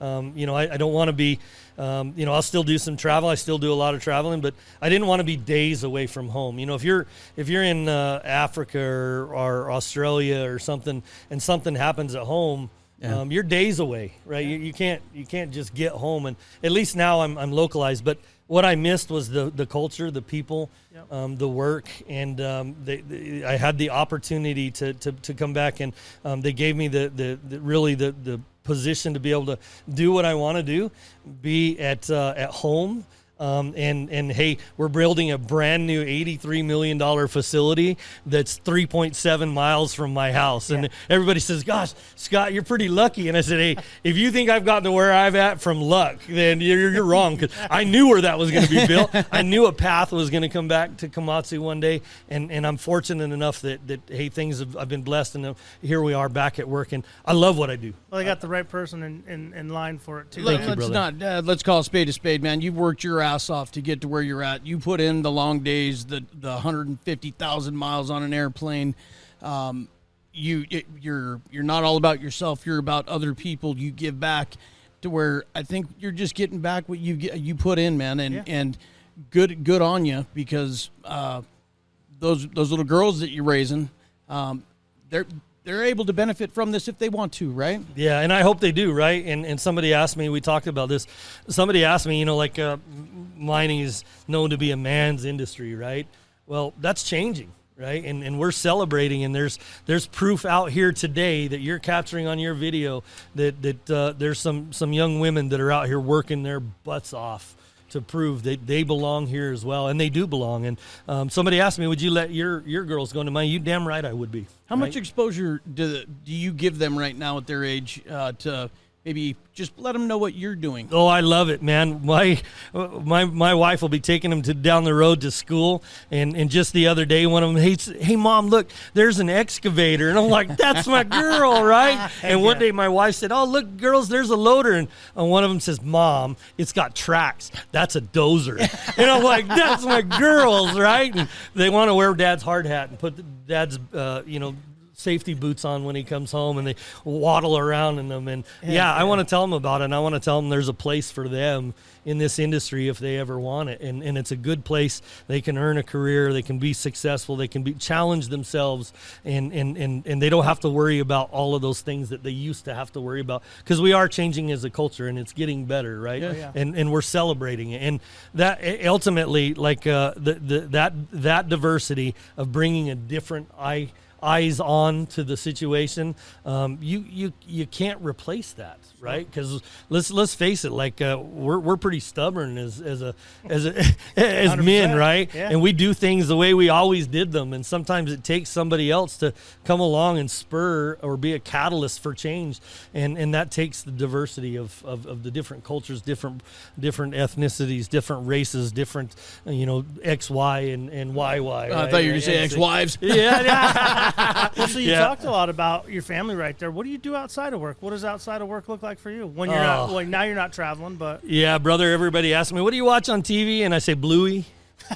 I don't want to be, I'll still do some travel. I still do a lot of traveling, but I didn't want to be days away from home. If you're in Africa or Australia or something, and something happens at home, you're days away, right? You can't just get home. And at least now I'm localized, but what I missed was the culture, the people, the work, and I had the opportunity to come back, and they gave me the position to be able to do what I want to do, be at home. And hey, we're building a brand new $83 million facility that's 3.7 miles from my house. And everybody says, gosh, Scott, you're pretty lucky. And I said, hey, if you think I've gotten to where I've at from luck, then you're wrong, because I knew where that was going to be built. I knew a path was going to come back to Komatsu one day. And I'm fortunate enough that hey, I've been blessed, and here we are back at work. And I love what I do. Well, they got the right person in line for it, too. Let's call a spade, man. You've worked your ass off to get to where you're at. You put in the long days, the 150,000 miles on an airplane. You're not all about yourself. You're about other people. You give back to where I think you're just getting back what you put in, man. And good on you, because those little girls that you're raising, they're able to benefit from this if they want to, right? Yeah, and I hope they do, right? And somebody asked me, we talked about this, somebody asked me, mining is known to be a man's industry, right? Well, that's changing, right? And we're celebrating, and there's proof out here today that you're capturing on your video that there's some young women that are out here working their butts off to prove that they belong here as well, and they do belong. And somebody asked me, would you let your girls go into mine? You damn right I would be. How much exposure do you give them right now at their age to maybe just let them know what you're doing? Oh, I love it, man. My wife will be taking them down the road to school, and just the other day, one of them, hey, Mom, look, there's an excavator. And I'm like, that's my girl, right? And one day my wife said, oh, look, girls, there's a loader. And one of them says, Mom, it's got tracks. That's a dozer. And I'm like, that's my girls, right? And they want to wear Dad's hard hat and put Dad's, safety boots on when he comes home, and they waddle around in them. And I want to tell them about it, and I want to tell them there's a place for them in this industry if they ever want it. And it's a good place. They can earn a career, they can be successful, they can challenge themselves, and they don't have to worry about all of those things that they used to have to worry about, because we are changing as a culture, and it's getting better, right? And we're celebrating it. And that ultimately, that diversity of bringing a different eyes on to the situation, you can't replace that, right? Because let's face it, we're pretty stubborn as men, right? Yeah. And we do things the way we always did them, and sometimes it takes somebody else to come along and spur or be a catalyst for change, and that takes the diversity of the different cultures, different ethnicities, different races, different X, Y, and YY. Right? I thought you were going to say ex-wives. Yeah. Well, so you talked a lot about your family right there. What do you do outside of work? What does outside of work look like for you when you're not? Well, now you're not traveling, but yeah, brother. Everybody asks me, "What do you watch on TV?" And I say, "Bluey."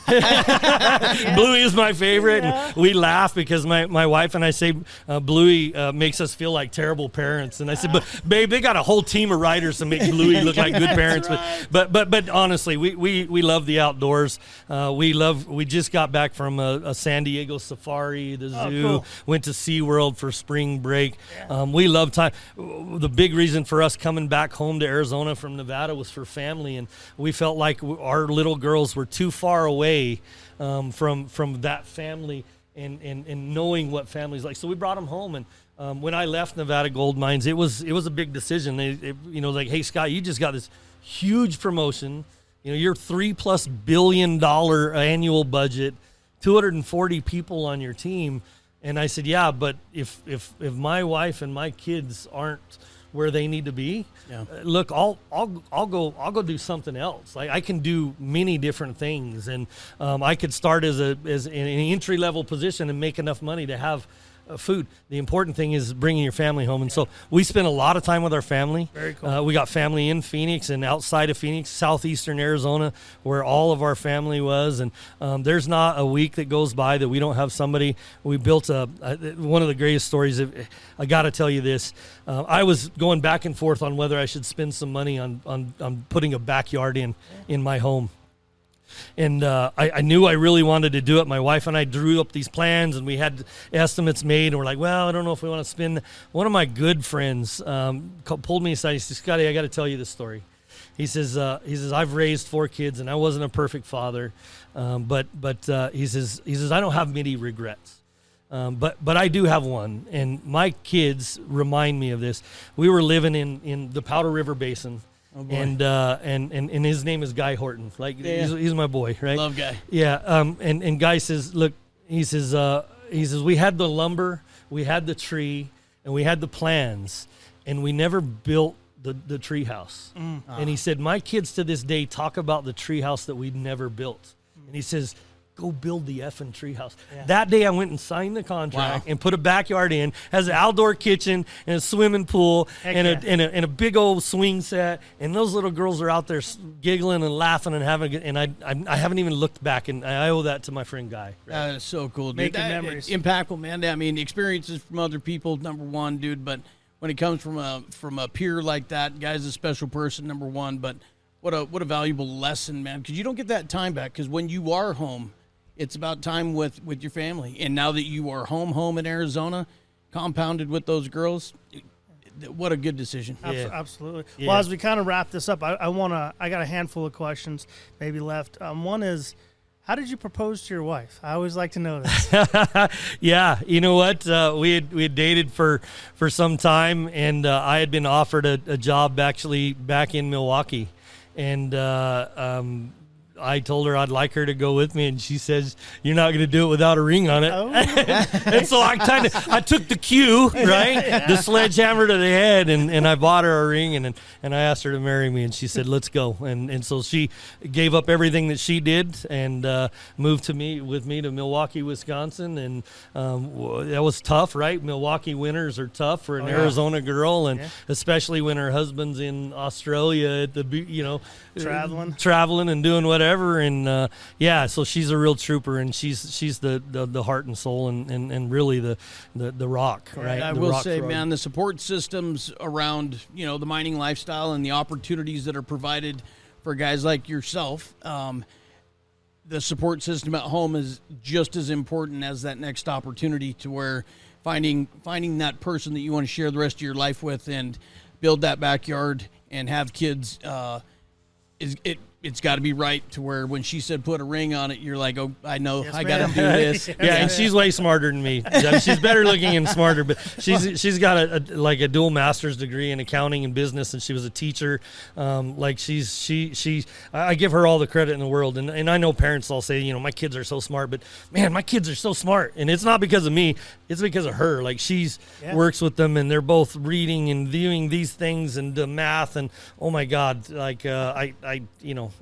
Bluey is my favorite, and we laugh because my wife and I say Bluey makes us feel like terrible parents, and I said, but babe, they got a whole team of writers to make Bluey look like good parents. Right. But honestly, we love the outdoors. We just got back from a San Diego safari, the zoo, cool. Went to SeaWorld for spring break. We love time. The big reason for us coming back home to Arizona from Nevada was for family, and we felt like our little girls were too far away from that family and knowing what family's like. So we brought him home, and when I left Nevada Gold Mines, it was a big decision. Like, hey, Scott, you just got this huge promotion. You're $3+ billion annual budget, 240 people on your team. And I said, yeah, but if my wife and my kids aren't where they need to be, look, I'll go do something else. Like, I can do many different things, and I could start as an entry level position and make enough money to have food. The important thing is bringing your family home. And so we spent a lot of time with our family. Very cool. We got family in Phoenix and outside of Phoenix, southeastern Arizona, where all of our family was. And there's not a week that goes by that we don't have somebody. We built one of the greatest stories. I got to tell you this. I was going back and forth on whether I should spend some money on putting a backyard in my home. And I knew I really wanted to do it. My wife and I drew up these plans, and we had estimates made, and we're like, well, I don't know if we want to spend. One of my good friends pulled me aside. He says, Scotty, I got to tell you this story. He says, I've raised 4 kids, and I wasn't a perfect father, but he says, I don't have many regrets. But I do have one, and my kids remind me of this. We were living in the Powder River Basin. Oh, and his name is Guy Horton. Like, he's my boy, right? Love Guy. Yeah. And Guy says, look, he says we had the lumber, we had the tree, and we had the plans, and we never built the tree house. And he said, my kids to this day talk about the tree house that we'd never built. And he says, go build the effing treehouse. Yeah. That day I went and signed the contract and put a backyard in, has an outdoor kitchen and a swimming pool and a big old swing set. And those little girls are out there giggling and laughing and having a good, and I haven't even looked back, and I owe that to my friend Guy. Right? That is so cool, dude. Making memories. Impactful, man. I mean, experiences from other people, number one, dude. But when it comes from a peer like that, Guy's a special person, number one. But what a valuable lesson, man, because you don't get that time back, because when you are home, it's about time with your family. And now that you are home in Arizona, compounded with those girls, what a good decision. Absolutely. Yeah. Well, as we kind of wrap this up, I got a handful of questions maybe left. One is, how did you propose to your wife? I always like to know this. Yeah, you know what? We had dated for some time, and I had been offered a job actually back in Milwaukee. And I told her I'd like her to go with me, and she says, you're not going to do it without a ring on it. Oh. And so I took the cue, right? The sledgehammer to the head, and I bought her a ring, and I asked her to marry me, and she said, let's go. And so she gave up everything that she did and moved with me to Milwaukee, Wisconsin. And that was tough, right? Milwaukee winters are tough for an Arizona girl, and especially when her husband's in Australia at the, traveling and doing whatever. And so she's a real trooper, and she's the heart and soul and really the rock, right? I will say, man, the support systems around the mining lifestyle and the opportunities that are provided for guys like yourself, the support system at home is just as important as that next opportunity, to where finding that person that you want to share the rest of your life with and build that backyard and have kids. It's got to be right, to where when she said put a ring on it, you're like, oh, I know, I got to do this. And she's way smarter than me. She's better looking and smarter, but she's got a dual master's degree in accounting and business, and she was a teacher. I give her all the credit in the world, and I know parents all say, my kids are so smart, but man, my kids are so smart, and it's not because of me, it's because of her. Like, she's works with them, and they're both reading and viewing these things and the math, and oh my God, like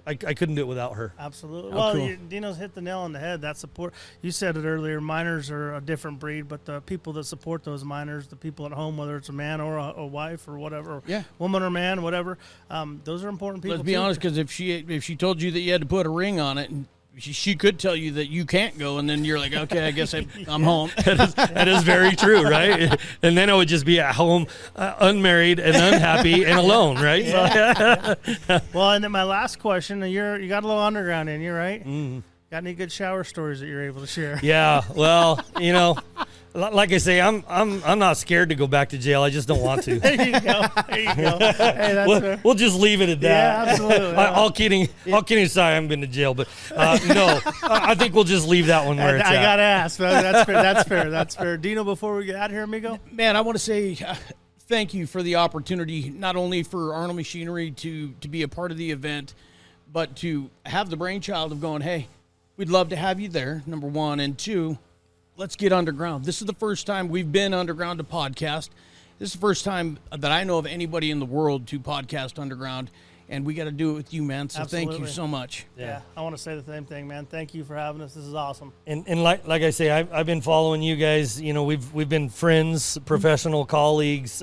I couldn't do it without her. Absolutely. Oh, well, cool. Dino's hit the nail on the head. That support, you said it earlier, miners are a different breed, but the people that support those miners, the people at home, whether it's a man or a wife or whatever, woman or man, whatever, those are important people. Let's be honest, because if she told you that you had to put a ring on it, and she could tell you that you can't go, and then you're like, okay, I guess I'm home. That is very true, right? And then I would just be at home, unmarried and unhappy and alone, right? Yeah. Well, and then my last question, you got a little underground in you, right? Mm. Got any good shower stories that you're able to share? Yeah, well, Like I say, I'm not scared to go back to jail. I just don't want to. There you go. There you go. Hey, that's fair. We'll just leave it at that. Yeah, absolutely. All kidding aside, I haven't been to jail, but no, I think we'll just leave that one where it's I at. gotta ask. That's fair. That's fair. That's fair. Dino, before we get out of here, amigo. Man, I want to say thank you for the opportunity, not only for Arnold Machinery to be a part of the event, but to have the brainchild of going, hey, we'd love to have you there, number one, and two, let's get underground. This is the first time we've been underground to podcast. This is the first time that I know of anybody in the world to podcast underground, and we got to do it with you, man. So Absolutely. Thank you so much. Yeah, I want to say the same thing, man. Thank you for having us. This is awesome. And like I say, I've been following you guys. You know, we've been friends, professional colleagues.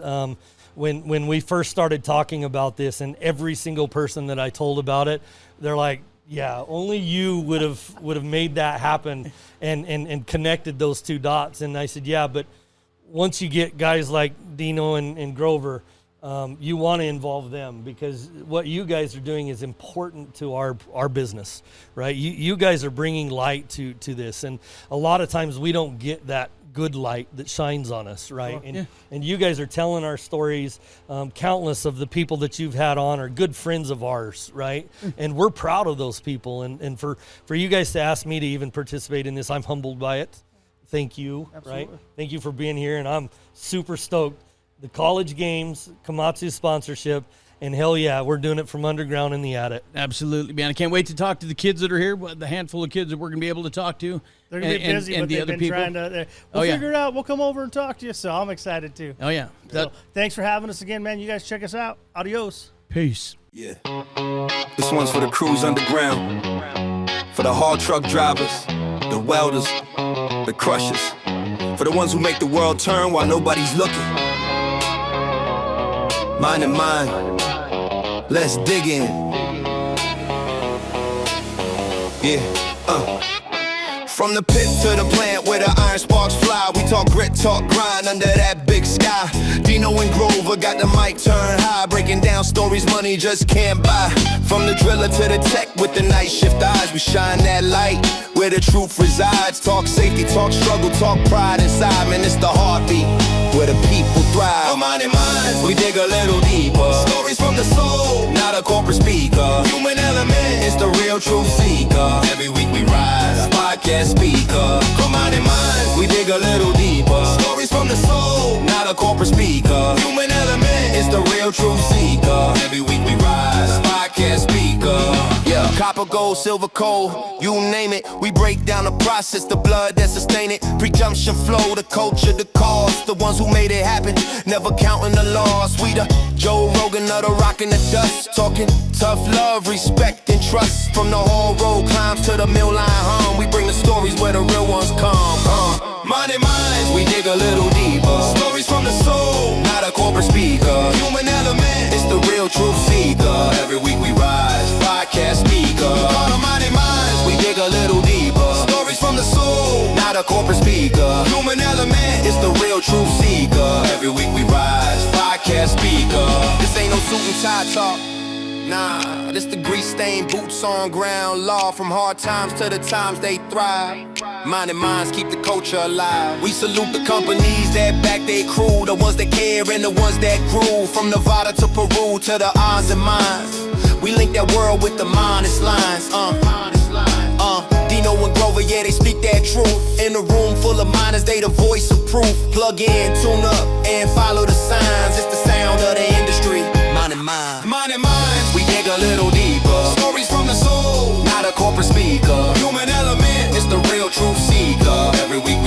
When we first started talking about this, and every single person that I told about it, they're like, yeah, only you would have made that happen and connected those two dots. And I said, yeah, but once you get guys like Dino and Grover, you want to involve them, because what you guys are doing is important to our business, right? You guys are bringing light to this, and a lot of times we don't get that good light that shines on us, right? Sure. And you guys are telling our stories. Countless of the people that you've had on are good friends of ours, right? And we're proud of those people. And for you guys to ask me to even participate in this, I'm humbled by it. Thank you, Absolutely. right? Thank you for being here, and I'm super stoked. The college games, Komatsu sponsorship, and hell yeah, we're doing it from underground in the attic. Absolutely, man. I can't wait to talk to the kids that are here, the handful of kids that we're going to be able to talk to. They're going to be busy, and but the they've other been people. trying to. We'll figure it out. We'll come over and talk to you, so I'm excited too. Oh, yeah. So, thanks for having us again, man. You guys check us out. Adios. Peace. Yeah. This one's for the crews underground, for the haul truck drivers, the welders, the crushers, for the ones who make the world turn while nobody's looking. Mind and mind, let's dig in. Yeah, From the pit to the plant where the iron sparks fly, we talk grit, talk grind under that big sky. Dino and Grover got the mic turned high, breaking down stories money just can't buy. From the driller to the tech with the night shift eyes, we shine that light where the truth resides. Talk safety, talk struggle, talk pride inside. Man, it's the heartbeat where the people thrive. For Mind and Minds, we dig a little deeper. Stories from the soul, not a corporate speaker. Human element is the real truth seeker. Every week we rise, podcast speaker. For Mind and Minds, we dig a little deeper. Stories from the soul, not a corporate speaker. Human element is the real truth seeker. Every week we rise, podcast speaker. Yeah, copper, gold, silver, coal, you name it. We break down the process, the blood that sustain it. Presumption flow, the culture, the cause. The ones who made it happen, never counting the loss. We the Joe Rogan of the rock and the dust. Talking tough love, respect, and trust. From the whole road climbs to the mill line hum. We bring the stories where the real ones come. Mind and Minds, we dig a little deeper. Stories from the soul, not a corporate speaker. Human element, it's the real truth seeker. Every week we rise, podcast speaker. Mind and Minds, we dig a little deeper. Stories from the soul, not a corporate speaker. Human element, it's the real truth seeker. Every week we rise, podcast speaker. This ain't no suit and tie talk. Nah, this the grease-stained boots on ground law. From hard times to the times they thrive. Mind and Minds keep the culture alive. We salute the companies that back their crew, the ones that care and the ones that grew. From Nevada to Peru to the odds and minds, we link that world with the modest lines. Dino and Grover, yeah, they speak that truth. In a room full of miners, they the voice of proof. Plug in, tune up, and follow the signs. It's the sound of the industry. Mind and Minds. Mind and Minds, we dig a little deeper. Stories from the soul, not a corporate speaker. Human element, it's the real truth seeker. Every week we